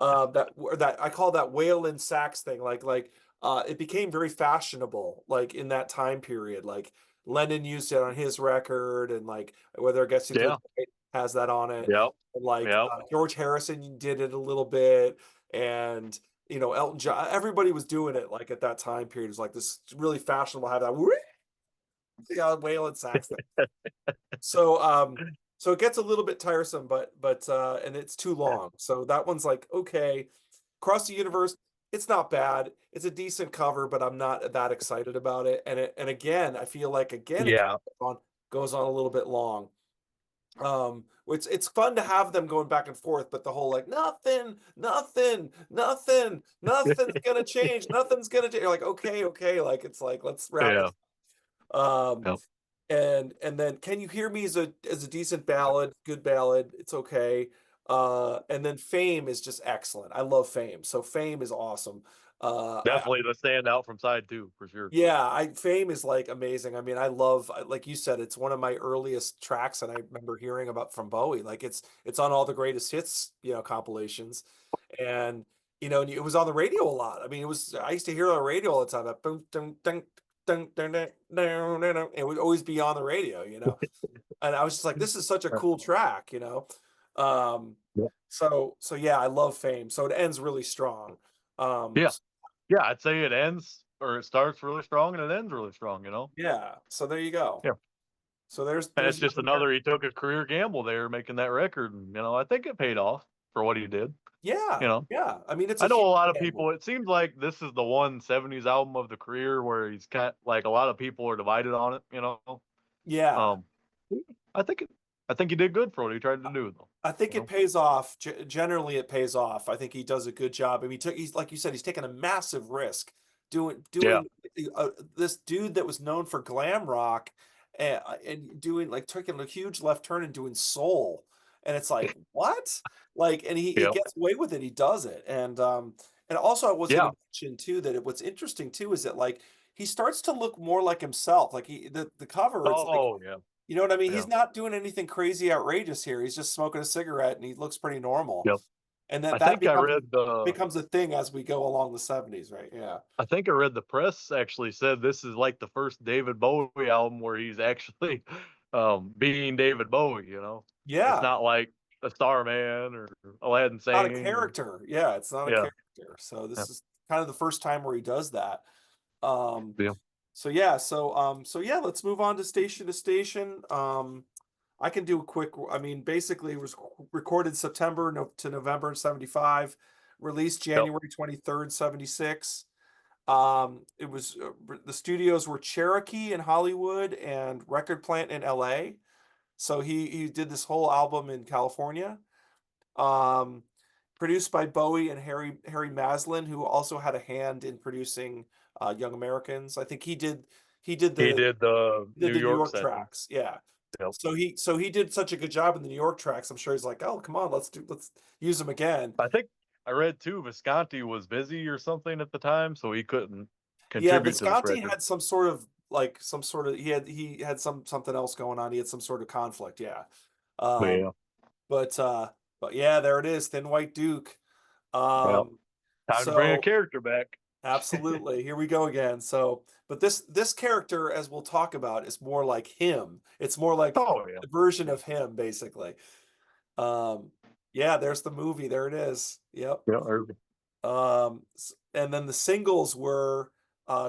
That I call that whale sax thing. It became very fashionable, like in that time period. Like Lennon used it on his record, and like whether it gets you good yeah, Night has that on it, yeah, and like yeah, George Harrison did it a little bit, and Elton John. Everybody was doing it like at that time period. It was like this really fashionable to have that whale sax thing. So so it gets a little bit tiresome, but and it's too long. So that one's like, okay, Across the Universe, it's not bad. It's a decent cover, but I'm not that excited about it. And again, I feel like again it yeah, goes on a little bit long. It's fun to have them going back and forth, but the whole like nothing's gonna change, nothing's gonna change. You're like, okay, okay, like it's like let's wrap it. yeah, Um, yeah, and then Can You Hear Me is a decent ballad, good ballad. It's okay. And then Fame is just excellent. I love Fame. So Fame is awesome. I definitely the standout from side two for sure. Yeah, I Fame is like amazing. I mean, like you said, it's one of my earliest tracks, and I remember hearing about from Bowie. Like it's on all the greatest hits, compilations, and and it was on the radio a lot. I mean, I used to hear it on the radio all the time. That boom, dun, dun, dun, dun, dun, dun, dun, dun. It would always be on the radio. And I was just like, this is such a cool track. Um, Yeah, so yeah, I love Fame. So it ends really strong. Um, yeah, yeah. I'd say it ends or it starts really strong and it ends really strong. yeah, so there you go. Yeah, So there's and there's it's Young just American. another. He took a career gamble there, making that record, and I think it paid off for what he did. You Yeah, know, yeah. I mean, it's a I know huge a lot of gamble. people. It seems like this is the one '70s album of the career where he's kind like a lot of people are divided on it. Yeah, Um, I think I think he did good for what he tried to do, though. I think You it know, pays off. Generally, it pays off. I think he does a good job. I mean, he's like you said, he's taken a massive risk yeah. doing this dude that was known for glam rock, and doing like taking a huge left turn and doing soul, and it's like what? Like, and he Yeah. gets away with it. He does it, and also I was going Yeah. to mention too that what's interesting too is that like he starts to look more like himself. Like the cover, it's like Oh, yeah. you know what I mean? He's Yeah. not doing anything crazy outrageous here. He's just smoking a cigarette and he looks pretty normal. Yep. And I that think I read the becomes a thing as we go along the 70s, right? Yeah. I think I read the press actually said this is like the first David Bowie album where he's actually being David Bowie. It's Yeah. not like a Starman or Aladdin Not a Sane or character. Yeah, it's not a yeah. character. So Yeah. this is kind of the first time where he does that. Um Yeah. so yeah, let's move on to station to station. I can do a quick I mean basically it was recorded September to November 75, released Yep. January 23rd, 76. It was the studios were Cherokee in Hollywood and Record Plant in LA. So he did this whole album in California. Um, Produced by Bowie and Harry Maslin, who also had a hand in producing Young Americans. I think he did He the did the New New York York session. tracks. Yeah. Yep. So he did such a good job in the New York tracks. I'm sure he's like, oh come on, let's use them again. I think I read too Visconti was busy or something at the time, so he couldn't Yeah, contribute to this Visconti record. had some sort of he had something else going on. He had some sort of conflict, yeah. But Um yeah. but but yeah, there it is, Thin White Duke. Yep. Um Time to bring a so character back. absolutely, here we go again. So but this character, as we'll talk about, is more like him. It's more like Oh yeah. a version of him, basically. Um yeah, there's the movie. There it is. Yep. Yeah. And then the singles were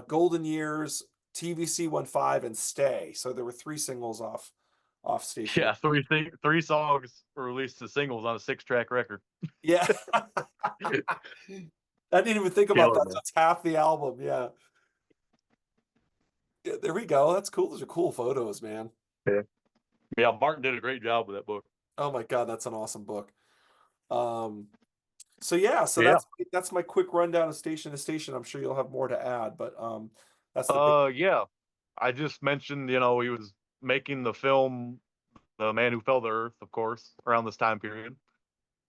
Golden Years, TVC 15, and Stay. So there were three singles off Station. Yeah, three songs were released as singles on a 6-track record. Yeah. I didn't even think about Killer, that. man. That's half the album. Yeah. Yeah, there we go. That's cool. Those are cool photos, man. Yeah. Yeah, Martin did a great job with that book. Oh my God, that's an awesome book. Um, so yeah, so Yeah. that's my quick rundown of Station to Station. I'm sure you'll have more to add, but that's the big Yeah. I just mentioned, he was making the film the Man Who Fell to Earth, of course, around this time period.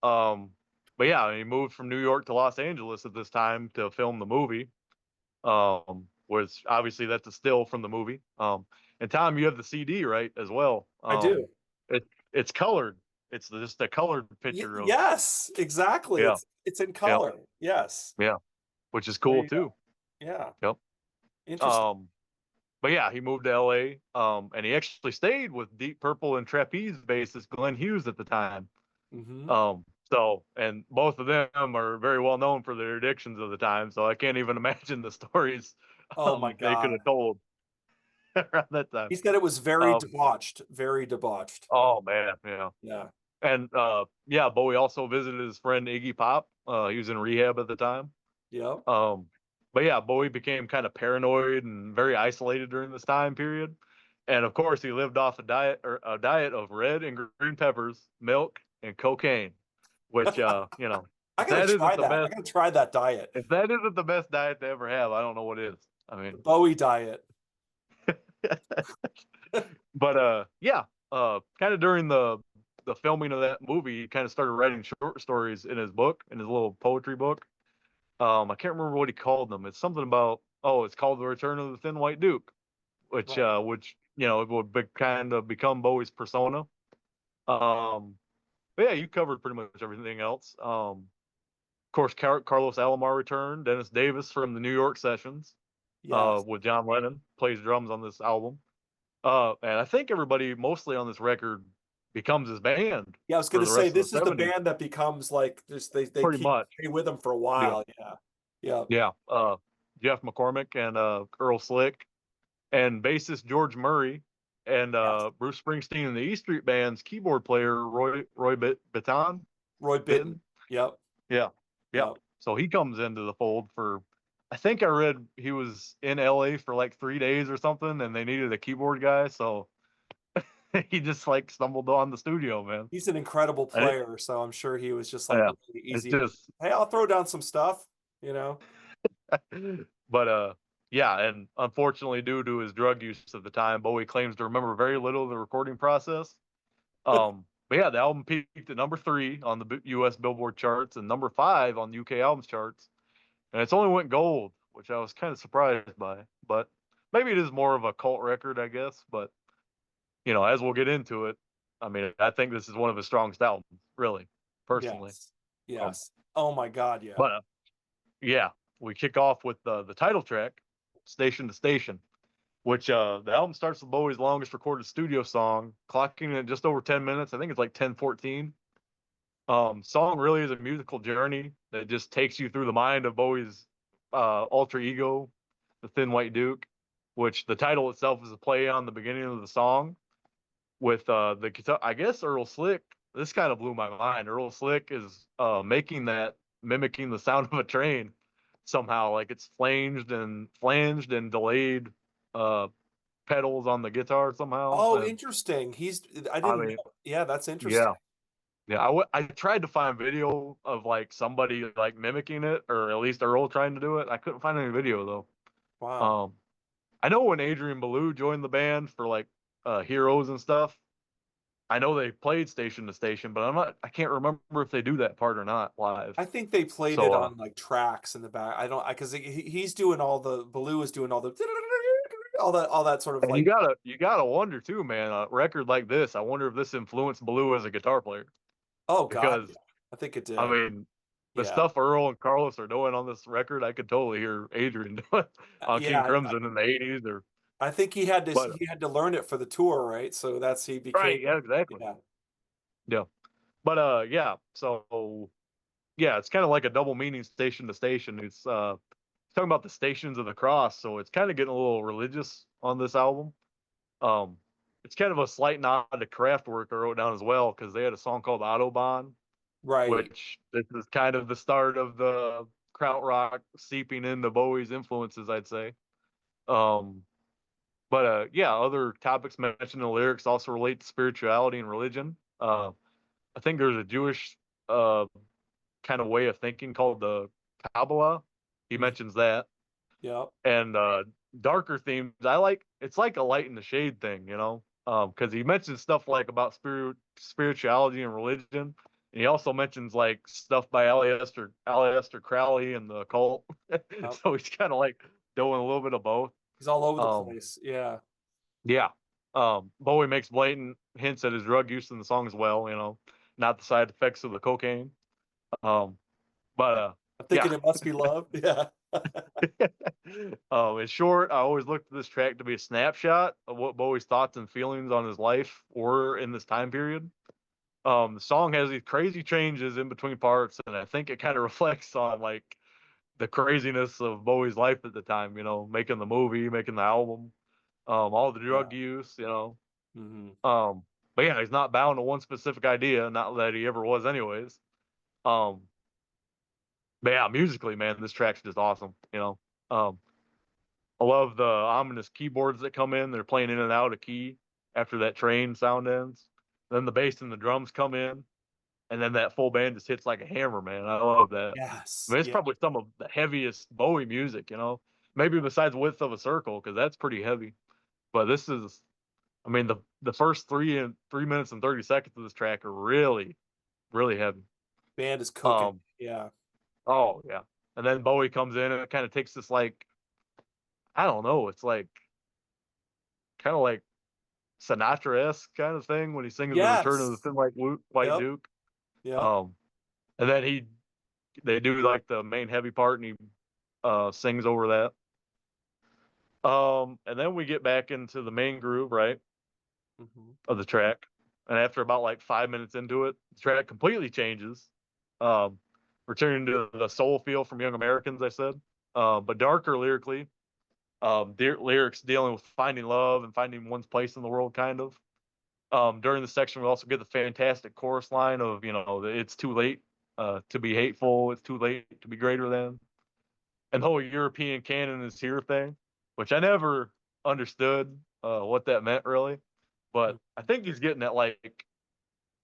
Um, but yeah, he moved from New York to Los Angeles at this time to film the movie. Was obviously that's a still from the movie. And Tom, you have the CD, right, as well. I do. It's colored. It's just a colored picture of, Yes, exactly. yeah, It's in yeah, color. Yes. yeah, which is There cool you go. too. Yeah. Yep. Interesting. Um, but yeah, he moved to LA. And he actually stayed with Deep Purple and trapeze bassist Glenn Hughes at the time. Hmm. And both of them are very well known for their addictions of the time. So I can't even imagine the stories Oh my they could God. have told around that time. He said it was very Um, debauched, very debauched. oh man, yeah. Yeah. And yeah, Bowie also visited his friend Iggy Pop. He was in rehab at the time. Yep. Um, but yeah, Bowie became kind of paranoid and very isolated during this time period. And of course, he lived off a diet of red and green peppers, milk, and cocaine. Which I if gotta that isn't try the that. I best, gotta try that diet. if that isn't the best diet to ever have, I don't know what is. I The mean, Bowie diet. but yeah, kind of during the filming of that movie, he kind of started writing short stories in his book, in his little poetry book. I can't remember what he called them. It's something about, oh, it's called The Return of the Thin White Duke, Right. which it would kind of become Bowie's persona. Um, but yeah, you covered pretty much everything else. Of course, Carlos Alomar returned. Dennis Davis from the New York sessions, Yes. with John Lennon, plays drums on this album. And I think everybody mostly on this record becomes his band Yeah, I was for gonna the say rest of this the is the 70s, band that becomes like just they pretty keep much. stay with them for a Yeah. while. Yeah. Yeah. Yeah. Jeff McCormick and Earl Slick and bassist George Murray and Yes. Bruce Springsteen and the E Street Band's keyboard player Roy Bittan. Roy Bittan. Bitten. Yep. Yeah. Yep. Yep. So he comes into the fold for, I think I read he was in LA for like 3 days or something and they needed a keyboard guy. So he just like stumbled on the studio, man. He's an incredible I, player, so I'm sure he was just like yeah. really It's easy. just, Hey, I'll throw down some stuff, you know. but yeah. And unfortunately, due to his drug use at the time, Bowie claims to remember very little of the recording process. But yeah, the album peaked at number 3 on the U.S. Billboard charts and number 5 on the UK albums charts, and it's only went gold, which I was kind of surprised by. But maybe it is more of a cult record, I guess. But as we'll get into it, I mean, I think this is one of his strongest albums, really, personally. Yes. Um, Yes. Oh my God, yeah. but yeah, we kick off with the title track, "Station to Station," which the album starts with Bowie's longest recorded studio song, clocking in just over 10 minutes. I think it's like 10:14. Song really is a musical journey that just takes you through the mind of Bowie's alter ego, the Thin White Duke, which the title itself is a play on the beginning of the song with the guitar. I guess Earl Slick. This kind of blew my mind. Earl Slick is making that mimicking the sound of a train somehow, like it's flanged and delayed uh, pedals on the guitar somehow. Oh, And interesting. I I didn't mean, know. Yeah, that's interesting. yeah. Yeah, I tried to find video of like somebody like mimicking it, or at least Earl trying to do it. I couldn't find any video though. Wow. I know when Adrian Belew joined the band for like Heroes and stuff. I know they played Station to Station, but I can't remember if they do that part or not live. I think they played So it on like tracks in the back. I don't, because he's doing all the Baloo is doing all the all that sort of and like. you gotta wonder too, man. A record like this, I wonder if this influenced Belew as a guitar player Oh God, because yeah. I think it I did. mean, the Yeah. stuff Earl and Carlos are doing on this record, I could totally hear Adrian doing on King Yeah, Crimson in the '80s. Or, I think but he had to learn it for the tour, right? So that's he right, became. yeah, exactly, Yeah. yeah. But yeah. So yeah, it's kind of like a double meaning, Station to Station. It's talking about the Stations of the Cross, so it's kind of getting a little religious on this album. Um, it's kind of a slight nod to Kraftwerk I wrote down as well because they had a song called Autobahn, Right. which this is kind of the start of the krautrock seeping into Bowie's influences, I'd say. Um, but yeah, other topics mentioned in the lyrics also relate to spirituality and religion. I think there's a Jewish uh, kind of way of thinking called the Kabbalah. He Mhm. mentions that, Yep. and darker themes. I like it's like a light in the shade thing, you know. Because he mentions stuff like about spirituality and religion, and he also mentions like stuff by Aleister Crowley and the occult. Yep. So he's kind of like doing a little bit of both. He's all over the Um, place. Yeah. yeah. Bowie makes blatant hints at his drug use in the song as well. Not the side effects of the cocaine. Um, but I'm yeah. thinking it must be love. Yeah. In short, I always looked at this track to be a snapshot of what Bowie's thoughts and feelings on his life were in this time period. The song has these crazy changes in between parts, and I think it kind of reflects on like the craziness of Bowie's life at the time. Making the movie, making the album, all the Yeah. drug use. Hmm. Um, but yeah, he's not bound to one specific idea, not that he ever was, anyways. Um, but yeah, musically, man, this track's just awesome. Um, I love the ominous keyboards that come in. They're playing in and out of key after that train sound ends. Then the bass and the drums come in, and then that full band just hits like a hammer, man. I love that. I Yes. mean, it's Yeah. probably some of the heaviest Bowie music. Maybe besides Width of a Circle, because that's pretty heavy. But this is, I mean, the first 3 minutes and 30 seconds of this track are really, really heavy. Band is cooking. Um, Yeah. oh yeah. And then Bowie comes in and it kind of takes this like, I don't know, it's like kind of like Sinatra-esque kind of thing when he sings "The Return of the Yes. Thin White Yep. Duke." Yep. Um, and then they do like the main heavy part, and he sings over that. And then we get back into the main groove, right, Hmm. of the track. And after about like 5 minutes into it, the track completely changes, um, returning to the soul feel from Young Americans, I said, but darker lyrically. Lyrics dealing with finding love and finding one's place in the world, kind of. During the section, we also get the fantastic chorus line of, it's too late to be hateful, it's too late to be greater than. And the whole European canon is here thing, which I never understood what that meant really. But I think he's getting at like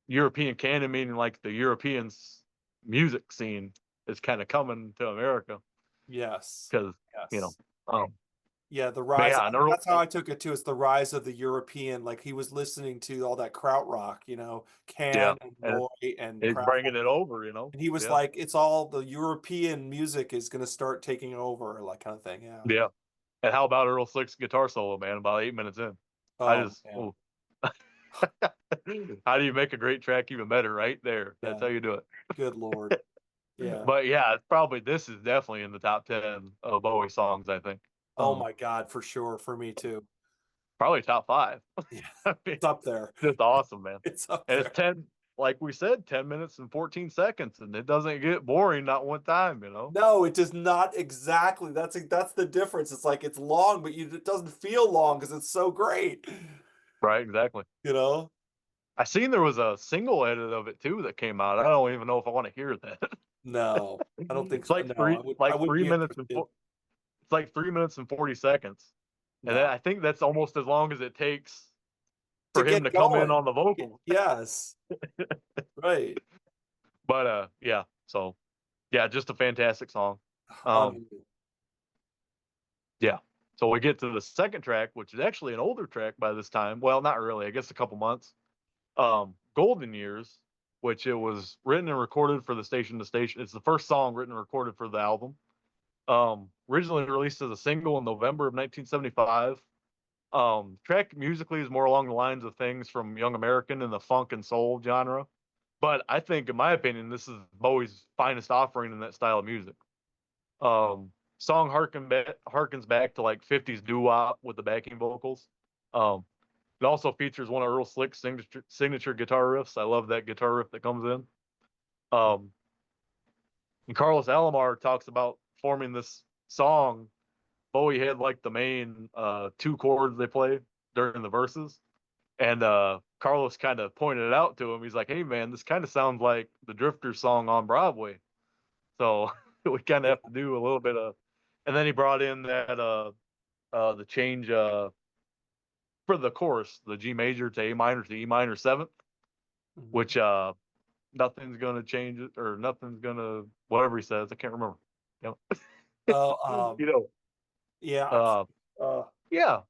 European canon, meaning like the Europeans music scene is kind of coming to America Yes. because, you know, Yes. um, Yeah, the but rise. yeah, That's how I took it too. It's the rise of the European. Like he was listening to all that krautrock, yeah, Can and and Roy and it's bringing it over. and he was Yeah. like, "It's all the European music is going to start taking over," like kind of thing. Yeah. Yeah. And how about Earl Slick's guitar solo, man? About 8 minutes in, I Oh just, man. oh. How do you make a great track even better? Right there, that's Yeah. how you do Good Lord. it. Yeah. But yeah, it's probably this is definitely in the top 10 of Bowie songs. I think, Oh my God, for sure. For me too. probably top five. Yeah. I mean, It's up there. just awesome, man. It's up And it's there. 10, like we said, 10 minutes and 14 seconds, and it doesn't get boring not one time. No, it does not exactly. That's the difference. It's like it's long, but it doesn't feel long because it's so great. Right? Exactly. You know? I seen there was a single edit of it too that came out. I don't even know if I want to hear that. No, I don't think It's so. like No, I wouldn't be 3 minutes and interested. it's like 3 minutes and 40 seconds, and then No. I think that's almost as long as it takes To for him get to come in going. on the vocals. Yes. Right. But yeah. So yeah, just a fantastic song. Um, Unbelievable. yeah. So we get to the second track, which is actually an older track by this time. Well, not really. I guess a couple months. Golden Years, which it was written and recorded for the Station to Station. It's the first song written and recorded for the album. Originally released as a single in November of 1975. Track musically is more along the lines of things from Young American and the funk and soul genre. But I think, in my opinion, this is Bowie's finest offering in that style of music. Song harkens back to like 50s doo-wop with the backing vocals. Um, it also features one of Earl Slick's signature guitar riffs. I love that guitar riff that comes in. Um, and Carlos Alomar talks about forming this song. Bowie had like the main two chords they play during the verses. And Carlos kind of pointed it out to him. He's like, "Hey man, this kind of sounds like the Drifters song on Broadway." So we kind of Yeah. have to do a little bit of. And then he brought in that the change for the chorus, the G major to A minor to E minor seventh, Mhm. which nothing's gonna change it or nothing's gonna whatever he says. I can't remember. You Oh, you know, yeah. uh, Uh, yeah.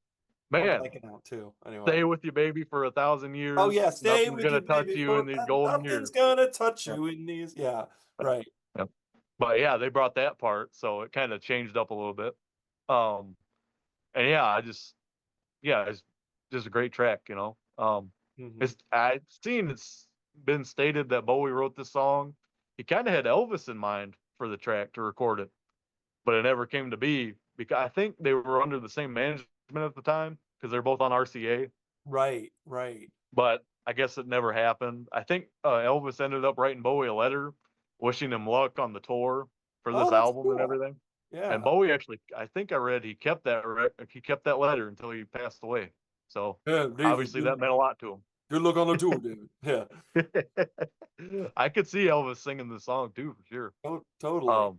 I'm Man, blanking out too. Anyway. stay with you, baby, for 1,000 Oh years. yeah, stay Nothing's with gonna you, touch baby, you in for these golden nothing's years. gonna touch Yeah. you in these. Yeah, right. Yeah. But yeah, they brought that part, so it kind of changed up a little bit. Um, and yeah, yeah, it's just a great track, you know. Hmm. I've seen it's been stated that Bowie wrote this song. He kind of had Elvis in mind for the track to record it, but it never came to be because I think they were under the same management at the time because they're both on RCA. Right, right. But I guess it never happened. I think Elvis ended up writing Bowie a letter, wishing him luck on the tour for Oh, this that's album and cool. everything. And Yeah. Bowie actually, I think I read he kept he kept that letter until he passed away. So Yeah, David, obviously that meant a lot to good luck on the tour, David. Yeah, him. I could see Elvis singing this song too, for sure. totally. Um,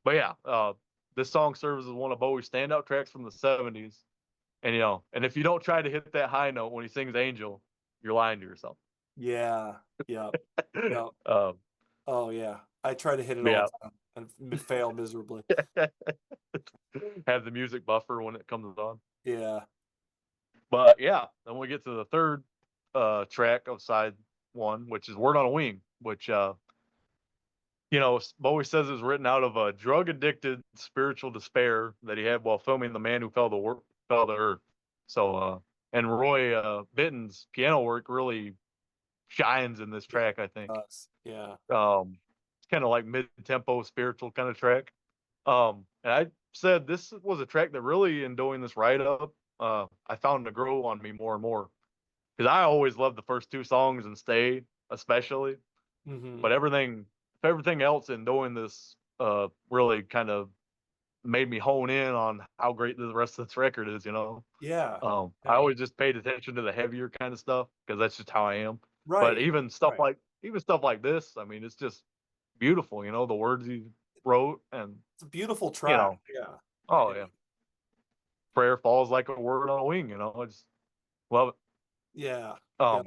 but yeah, this song serves as one of Bowie's standout tracks from the '70s. And and if you don't try to hit that high note when he sings "Angel," you're lying to yourself. Yeah, yeah, yeah. um, Oh yeah. I try to hit it all yeah, the time and fail miserably. have the music buffer when it comes on. Yeah. But yeah, then we get to the third track of side one, which is "Word on a Wing," which Bowie says is written out of a drug addicted spiritual despair that he had while filming "The Man Who Fell to Earth." So and Roy Bitten's piano work really shines in this Yeah, track, I it think. does. Yeah. It's kind of like mid tempo spiritual kind of track. And I said this was a track that really, in doing this write up, I found to grow on me more and more because I always loved the first two songs and Stay especially, Hmm. but everything else in doing this really kind of made me hone in on how great the rest of this record is. Yeah. I Yeah. always just paid attention to the heavier kind of stuff because that's just how I am. But Right. Right. even stuff like this, I mean, it's just beautiful. The words he wrote, and It's a beautiful you track. know, Yeah. oh Yeah. yeah, prayer falls like a word on a wing. I just love it. Yeah. Yeah. Um,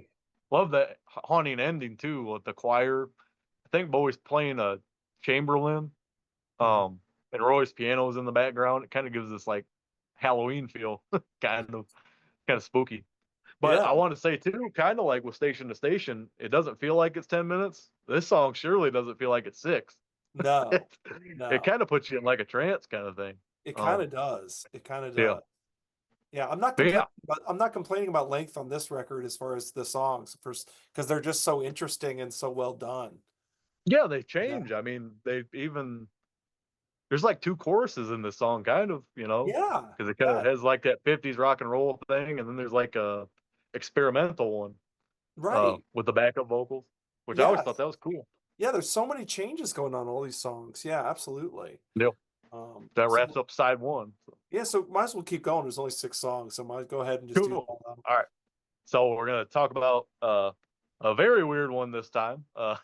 love that haunting ending too with the choir. I think Bowie's playing a Chamberlain, Mhm. um, and Roy's piano is in the background. It kind of gives this like Halloween feel, kind of kind of spooky. But Yeah. I want to say too, kind of like with Station to Station, it doesn't feel like it's 10 minutes. This song surely doesn't feel like it's six. No. It No. kind of puts you in like a trance kind of thing. It kind Um, of does. It kind of yeah, does. Yeah, but yeah, I'm not complaining about length on this record as far as the songs first because they're just so interesting and so well done. yeah, they Yeah. change. I mean, they even there's like two choruses in this song, kind of, Yeah. because it kind of Yeah. has like that '50s rock and roll thing, and then there's like a experimental one Right. with the backup vocals, which I always Yeah. thought that was cool. Yeah, there's so many changes going on in all these songs. Yeah, absolutely. Yep, that wraps So up side one. So, yeah, so might as well keep going. There's only 6 songs, so might go ahead and just do cool. all of them. All right. So we're gonna talk about a very weird one this time. Oh,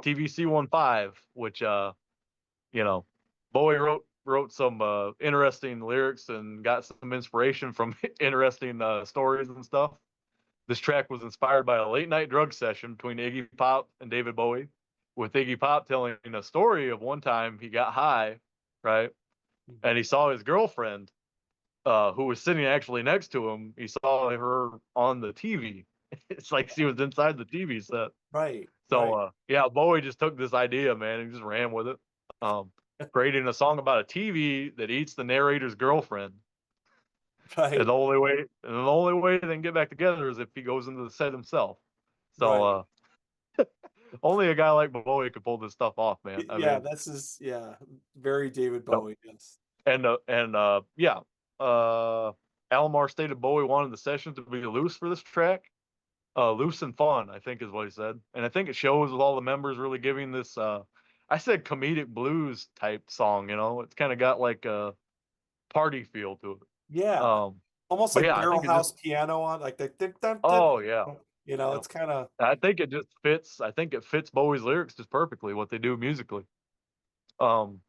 TVC 15, which you know, Bowie wrote some interesting lyrics and got some inspiration from interesting stories and stuff. This track was inspired by a late night drug session between Iggy Pop and David Bowie, with Iggy Pop telling a story of one time he got high, right? mhm. And he saw his girlfriend, who was sitting actually next to him. He saw her on the TV. It's like she was inside the TV set. Right, So right, yeah, Bowie just took this idea, man, and just ran with it. Um, creating a song about a TV that eats the narrator's girlfriend. And right, the only way they can get back together is if he goes into the set himself. So right. only a guy like Bowie could pull this stuff off, man. I Yeah, mean, that's his, yeah, very David yep. Bowie. Yes. And yeah, uh, Alomar stated Bowie wanted the session to be loose for this track, loose and fun, I think is what he said. And I think it shows with all the members really giving this, I said comedic blues type song. It's kind of got like a party feel to it. Yeah, almost But like yeah, I think barrel it just, house piano on like the tick, tick, tick, oh yeah, yeah. it's kind of I think it just fits. I think it fits Bowie's lyrics just perfectly what they do musically. Um,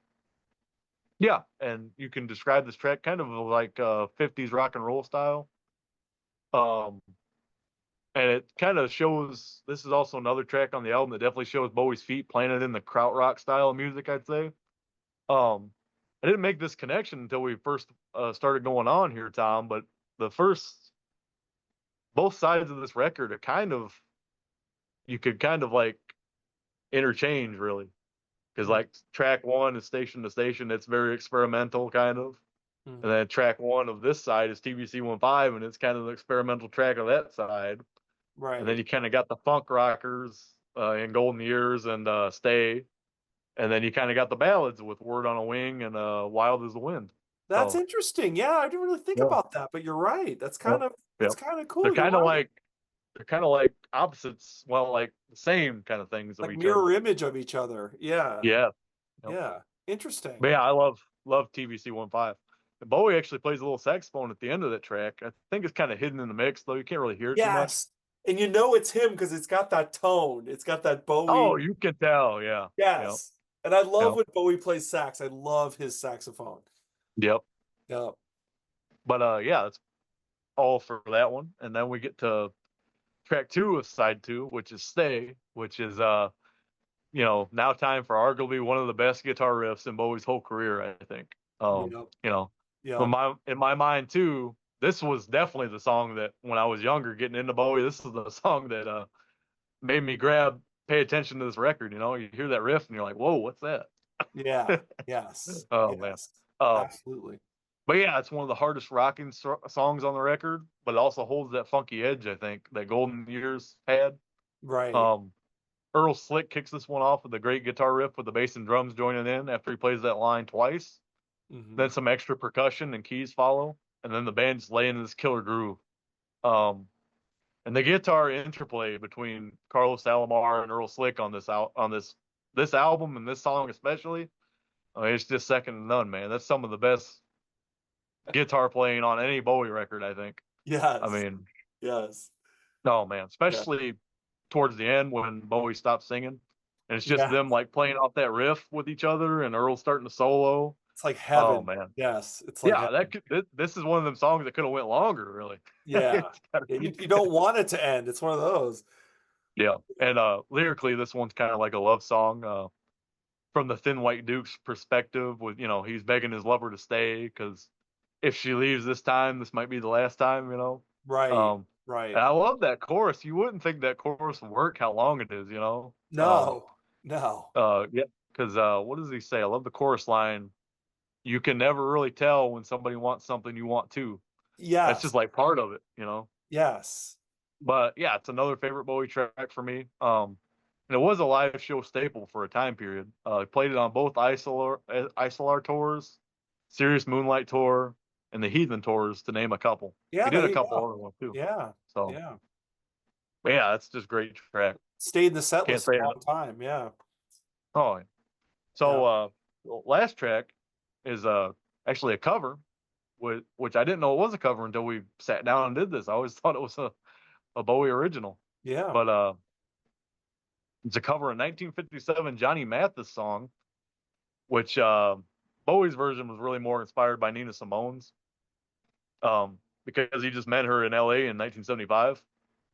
yeah, and you can describe this track kind of like '50s rock and roll style. Um, and it kind of shows. This is also another track on the album that definitely shows Bowie's feet planted in the krautrock style of music, I'd say. Um, I didn't make this connection until we first started going on here, Tom. But the first both sides of this record are kind of you could kind of like interchange really because Mm, like track one is station to station, it's very experimental kind of, and mhm. then track one of this side is TBC 15, and it's kind of the experimental track of that side, and then Right. you kind of got the funk rockers in Golden Years and Stay, and then you kind of got the ballads with Word on a Wing and Wild as the Wind. That's So interesting. Yeah, I didn't really think yeah, about that, but you're right. yeah, yeah. That's kind of They're cool. You're kind of right. like they're kind of like opposites, well, like the same kind of things of Like each other. mirror image of each other. Yeah. Yeah. Yep. Yeah. Interesting. But yeah, I love TBC 15. And Bowie actually plays a little saxophone at the end of that track. I think it's kind of hidden in the mix, though you can't really hear it too much. Yes. And you know it's him because it's got that tone. It's got that Oh, Bowie. you can tell. Yeah. Yep. Yes. And I love Yep. when Bowie plays sax. I love his saxophone. Yep. Yeah. But yeah, that's all for that one. And then we get to track two of side two, which is Stay, which is now time for arguably one of the best guitar riffs in Bowie's whole career, I think. Yep. You know, Yep. but in my mind too, this was definitely the song that when I was younger getting into Bowie, this is the song that made me pay attention to this record. You hear that riff and you're like, whoa, what's that? Yeah. Yes. Oh man. Yes. Um, Absolutely. but yeah, it's one of the hardest rocking songs on the record, but it also holds that funky edge, I think, that Golden Years had. Right. Um, Earl Slick kicks this one off with a great guitar riff with the bass and drums joining in after he plays that line twice. Hmm. Then some extra percussion and keys follow, and then the band's laying this killer groove. Um, and the guitar interplay between Carlos Alomar and Earl Slick on this album and this song especially, it's just second to none, man. That's some of the best guitar playing on any Bowie record, I think. I Yes. mean, Yes. no man, Yeah. especially towards the end when Bowie stops singing, and it's just Yeah. them like playing off that riff with each other, and Earl starting to solo. It's like Oh heaven. man, Yes. It's like yeah, heaven. this is one of them songs that could have went longer, really. Yeah. It's gotta Yeah. You keep don't want it to end. It's one of those. yeah, and lyrically, this one's kind of like a love song. From the Thin White Duke's perspective, with he's begging his lover to stay because if she leaves this time, this might be the last time. Right. Um, and Right. I love that chorus. You wouldn't think that chorus would work how long it is. No. No. Yeah, because what does he say? I love the chorus line. You can never really tell when somebody wants something you want too. That's Yes. just like part of it. Yes. But yeah, it's another favorite Bowie track for me. And it was a live show staple for a time period. He played it on both Isolar tours, Serious Moonlight tour, and the Heathen tours, to name a couple. He Yeah. did There a you couple go. other ones too. Yeah. So Yeah. but yeah, it's just great track. Stayed in the set Can't list a say long enough. time. Yeah. Oh, yeah. Yeah. So last track is actually a cover, which I didn't know it was a cover until we sat down and did this. I always thought it was a Bowie original, Yeah. but it's a cover of 1957 Johnny Mathis song, which Bowie's version was really more inspired by Nina Simone's, because he just met her in L.A. in 1975,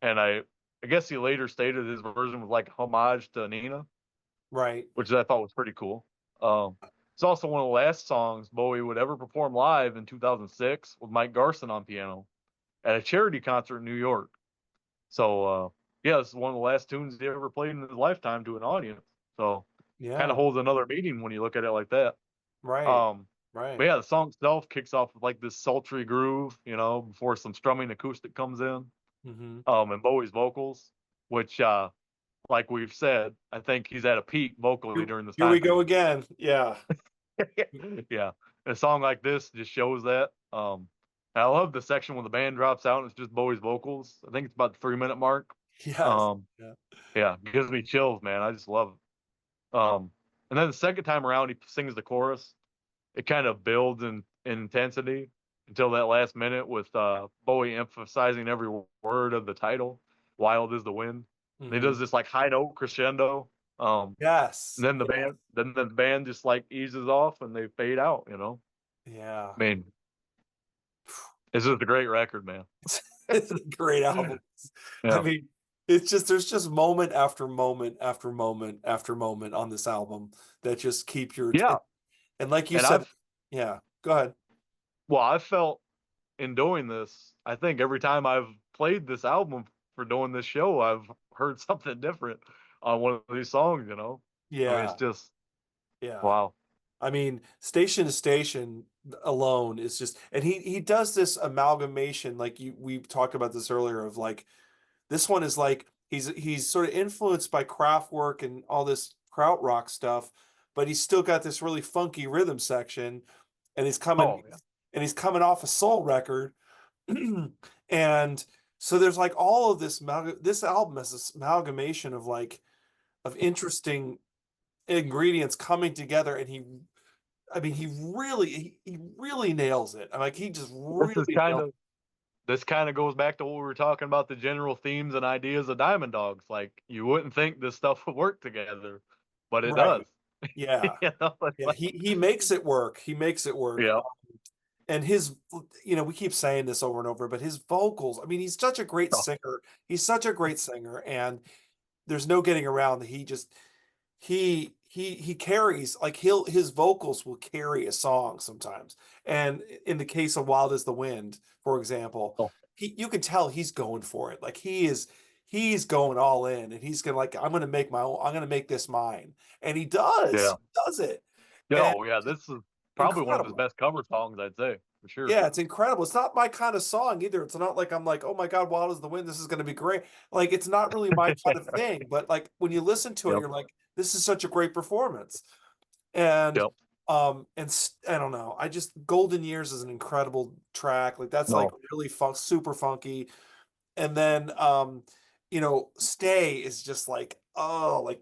and I guess he later stated his version was like a homage to Nina, Right. which I thought was pretty cool. It's also one of the last songs Bowie would ever perform live in 2006 with Mike Garson on piano at a charity concert in New York. So yeah, this is one of the last tunes he ever played in his lifetime to an audience. So kind of Yeah. holds another meaning when you look at it like that. Right. Um, but Right. yeah, the song itself kicks off with like this sultry groove, before some strumming acoustic comes in. Hmm. And Bowie's vocals, which like we've said, I think he's at a peak vocally during this Here we time go period. again. Yeah. Yeah, and a song like this just shows that. And I love the section when the band drops out and it's just Bowie's vocals. I think it's about the 3 minute mark. Yes. Um, Yeah. yeah, gives me chills, man. I just love it. And then the second time around, he sings the chorus. It kind of builds in intensity until that last minute with Bowie emphasizing every word of the title, "Wild is the Wind." And he Hmm. does this like high note crescendo. And Yes. then the Yeah. band just like eases off and they fade out. Yeah. I mean, this is a great record, man. It's a great album. I Yeah. mean, it's just there's just moment after moment after moment after moment on this album that just keep your Yeah. and like you And said, yeah. Go ahead. I felt in doing this, I think every time I've played this album for doing this show, I've heard something different on one of these songs, you know? I mean, it's Yeah, just yeah. wow. I mean, Station to Station alone is just, and he does this amalgamation, like we talked about this earlier, of like this one is like he's sort of influenced by Kraftwerk and all this krautrock stuff, but he's still got this really funky rhythm section, and Oh yeah. he's coming off a soul record, and so there's like all of this this album is this amalgamation of like of interesting ingredients coming together, and I mean, he really nails it. I'm like, he just This is really kind nails of this kind of goes back to what we were talking about, the general themes and ideas of Diamond Dogs. Like you wouldn't think this stuff would work together, but it. it Right. does. Yeah. You know, it's Yeah. like, He makes it work. He makes it work. yeah. And his, you know, we keep saying this over and over, but his vocals, I mean, he's such a great Oh, singer. He's such a great singer. And there's no getting around that he just he carries like his vocals will carry a song sometimes. And in the case of Wild as the Wind, for example, oh, he you can tell he's going for it. Like he's going all in, and he's gonna like I'm gonna make this mine. And he does. yeah. He does it. Yeah, And oh yeah. This is probably one of his incredible. best cover songs, I'd say, for sure. Yeah, it's incredible. It's not my kind of song either. It's not like I'm like, oh my God, Wild as the Wind, this is going to be great. Like, it's not really my kind of thing. But like when you listen to it, Yep. you're like, this is such a great performance. And Yep. I don't know. I just Golden Years is an incredible track. Like that's like No. really super funky. And then you know, Stay is just like, oh, like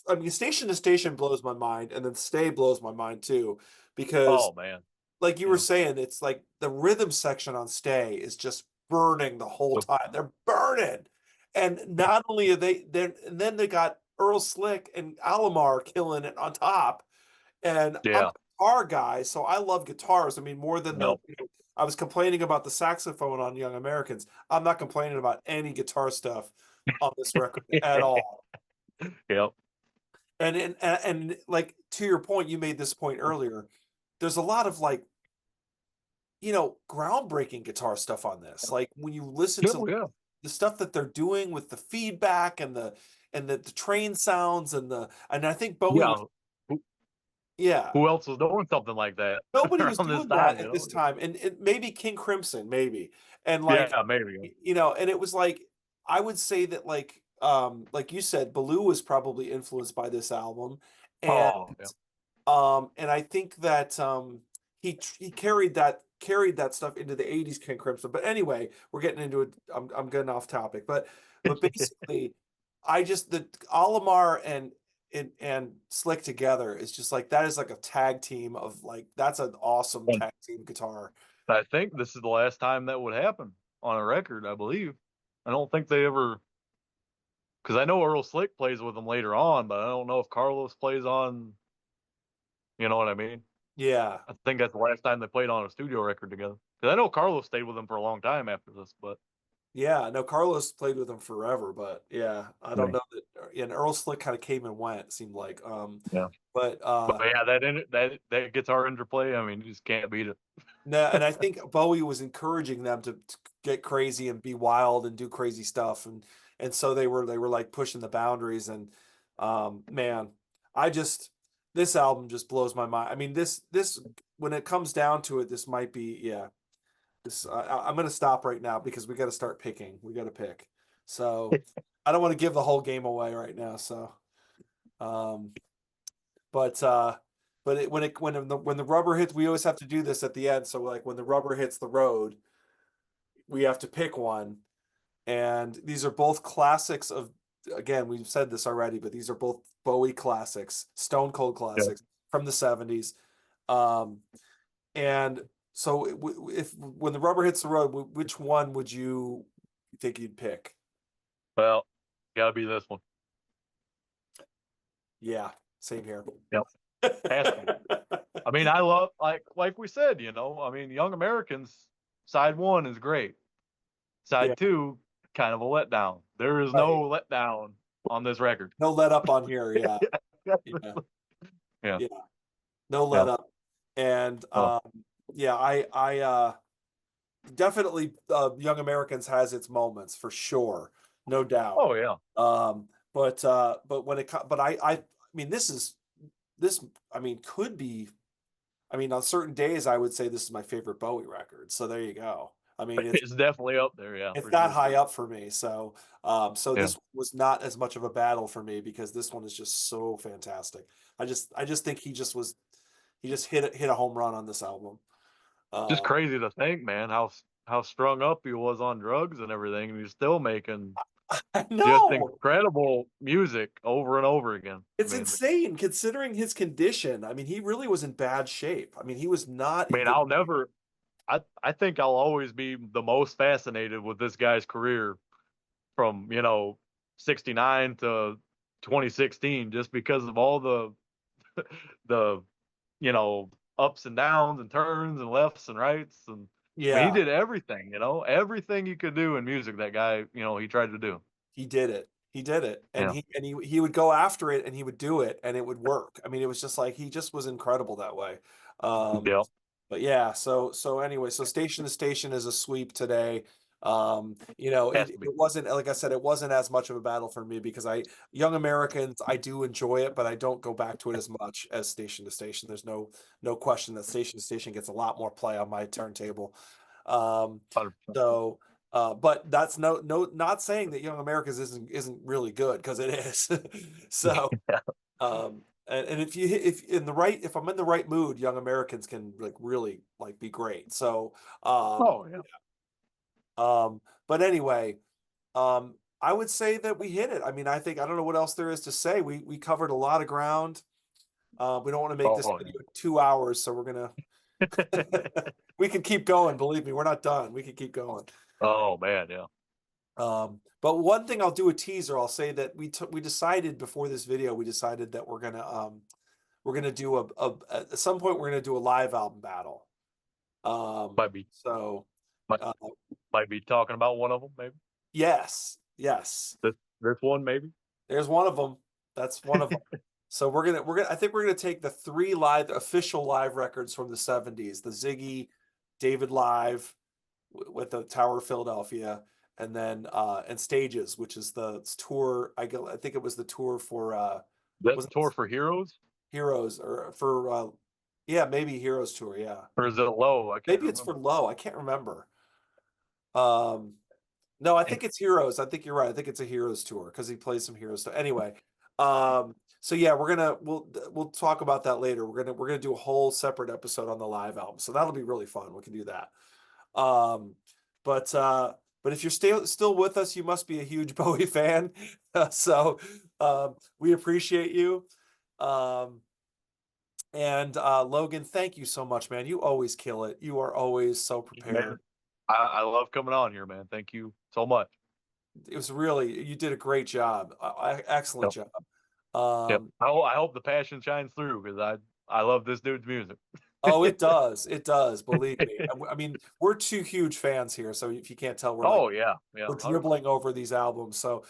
I mean, Station to Station blows my mind, and then Stay blows my mind too, because Oh man. like you were Yeah. saying, it's like the rhythm section on Stay is just burning the whole time. They're burning. And not only are they and then they got Earl Slick and Alomar killing it on top. And I'm Yeah. a guitar guy, so I love guitars. I mean, more than Yep. I was complaining about the saxophone on Young Americans. I'm not complaining about any guitar stuff on this record at all. Yep. And like to your point, you made this point earlier. There's a lot of like groundbreaking guitar stuff on this. Like when you listen to Oh yeah. the stuff that they're doing with the feedback and the train sounds and I think Bowie was Yeah. Who, yeah. who else was doing something like that Nobody was around this doing that time, at you this know? time. And maybe King Crimson, maybe. And like Yeah, maybe. and it was like I would say that like you said, Baloo was probably influenced by this album. And Oh yeah. and I think that he carried that stuff into the 80s King Crimson. But anyway, we're getting into it. I'm getting off topic. But basically I just the Alomar and Slick together is just like that is like a tag team of like that's an awesome And tag team guitar. I think this is the last time that would happen on a record, I believe. I don't think they ever, because I know Earl Slick plays with them later on, but I don't know if Carlos plays on, you know what I mean? Yeah. I think that's the last time they played on a studio record together. Because I know Carlos stayed with them for a long time after this, but Yeah, no, Carlos played with him forever, but yeah, I don't yeah, know that. And Earl Slick kind of came and went, it seemed like. yeah. But But yeah, that guitar interplay, I mean, you just can't beat it. no, and I think Bowie was encouraging them to get crazy and be wild and do crazy stuff, and so they were like pushing the boundaries. And man, I just this album just blows my mind. I mean, this when it comes down to it, this might be yeah. This I'm gonna stop right now because we got to start picking. We got to pick. So I don't want to give the whole game away right now. So um, but when the rubber hits, we always have to do this at the end. So like when the rubber hits the road, we have to pick one. And these are both classics of again, we've said this already, but these are both Bowie classics, Stone Cold Yeah. classics from the 70s. Um, and so if when the rubber hits the road, which one would you think you'd pick? Well, gotta be this one. Yeah, same here. Yep. Has to be. I mean, I love like we said, you know, I mean, Young Americans side one is great. Yeah, Side two, kind of a letdown. There is right. no letdown on this record. No let up on here. Yeah, yeah, Yeah. yeah. No Yeah. let up. And Oh, yeah, definitely Young Americans has its moments for sure, no doubt. Oh yeah. But when but I mean this I mean could be, I mean on certain days I would say this is my favorite Bowie record. So there you go. I mean It's definitely up there, yeah, it's for that sure. high up for me. So so Yeah. this was not as much of a battle for me because this one is just so fantastic. I just think he just hit a home run on this album. Just Um crazy to think, man, how strung up he was on drugs and everything, and he's still making I just know. incredible music over and over again. It's insane considering his condition. I mean, he really was in bad shape. I mean, he was not I in mean, good I'll shape. never. I think I'll always be the most fascinated with this guy's career from '69 to 2016, just because of all the you know ups and downs and turns and lefts and rights, and I mean he Yeah, did everything, everything you could do in music. That guy, he tried to do. he did it. He did it. And Yeah. he would go after it and he would do it and it would work. I mean, it was just like he just was incredible that way. Um Yep. but yeah, so anyway, so Station to Station is a sweep today. Has It to be. wasn't, like I said, it wasn't as much of a battle for me because Young Americans, I do enjoy it, but I don't go back to it as much as Station to Station. There's no question that Station to Station gets a lot more play on my turntable. Um, 100%. so but that's not saying that Young Americans isn't really good because it is. So Yeah. and if you hit if I'm in the right mood, Young Americans can like really like be great. So um Oh yeah. but anyway, I would say that we hit it. I mean, I don't know what else there is to say. We covered a lot of ground. We don't want to make this Oh video 2 hours, so we're gonna yeah. we can keep going. Believe me, we're not done. We can keep going. Oh man, yeah. But one thing I'll do a teaser. I'll say that we decided before this video, we decided that we're gonna do at some point we're gonna do a live album battle. Might be So might uh, might be talking about one of them, maybe. yes, yes, This one, maybe. there's one of them. That's one of them. So I think we're gonna take the three live official live records from the '70s, the Ziggy, David live with the Tower of Philadelphia, and then and Stages, which is the tour. I think it was the tour for That was the it tour for Heroes, Heroes or for yeah, maybe Heroes tour, yeah. or is it Low? I can't Maybe it's for remember. Low. I can't remember. Um no, I think it's Heroes. I think you're right. I think it's a Heroes tour because he plays some Heroes. So anyway, so yeah, we'll talk about that later. We're gonna do a whole separate episode on the live album. So that'll be really fun. We can do that. Um, but but if you're still with us, you must be a huge Bowie fan. So we appreciate you. Um, and Logan, thank you so much, man. You always kill it. You are always so Man, prepared. I love coming on here, man. Thank you so much. It was really, you did a great job. Excellent Yep. job. Yep. Um, I hope the passion shines through because I love this dude's music. oh, it does. It does. Believe me. I mean, we're two huge fans here. So if you can't tell, Oh yeah, yeah, we're 100%. dribbling over these albums. So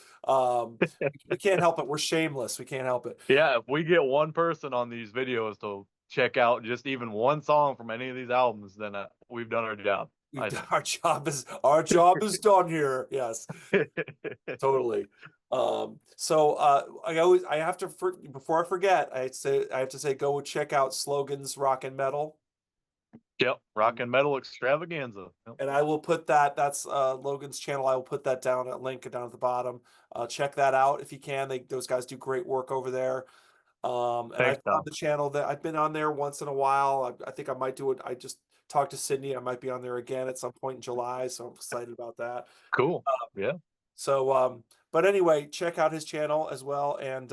we can't help it. We're shameless. We can't help it. Yeah, if we get one person on these videos to check out just even one song from any of these albums, then we've done our job, We've I done think. our job is done here. Yes, totally. So I have to before I forget, I have to say go check out Slogan's Rock and Metal. Yep, rock Um, and metal extravaganza. Yep. and I will put that's Logan's channel. I will put that down at link down at the bottom. Check that out if you can. Those guys do great work over there. And Thanks, I've been on Tom. the channel that I've been on there once in a while. I think I might do it. I just talked to Sydney. I might be on there again at some point in July, so I'm excited about that. Cool. Yeah. So, but anyway, check out his channel as well. And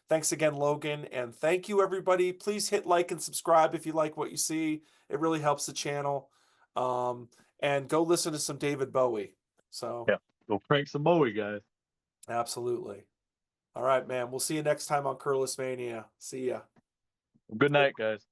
thanks again, Logan. And thank you, everybody. Please hit like and subscribe if you like what you see. It really helps the channel. Um, and go listen to some David Bowie. So, Yeah. Go prank some Bowie, guys. absolutely. All right, man. We'll see you next time on Curlis Mania. See ya. Good night, guys.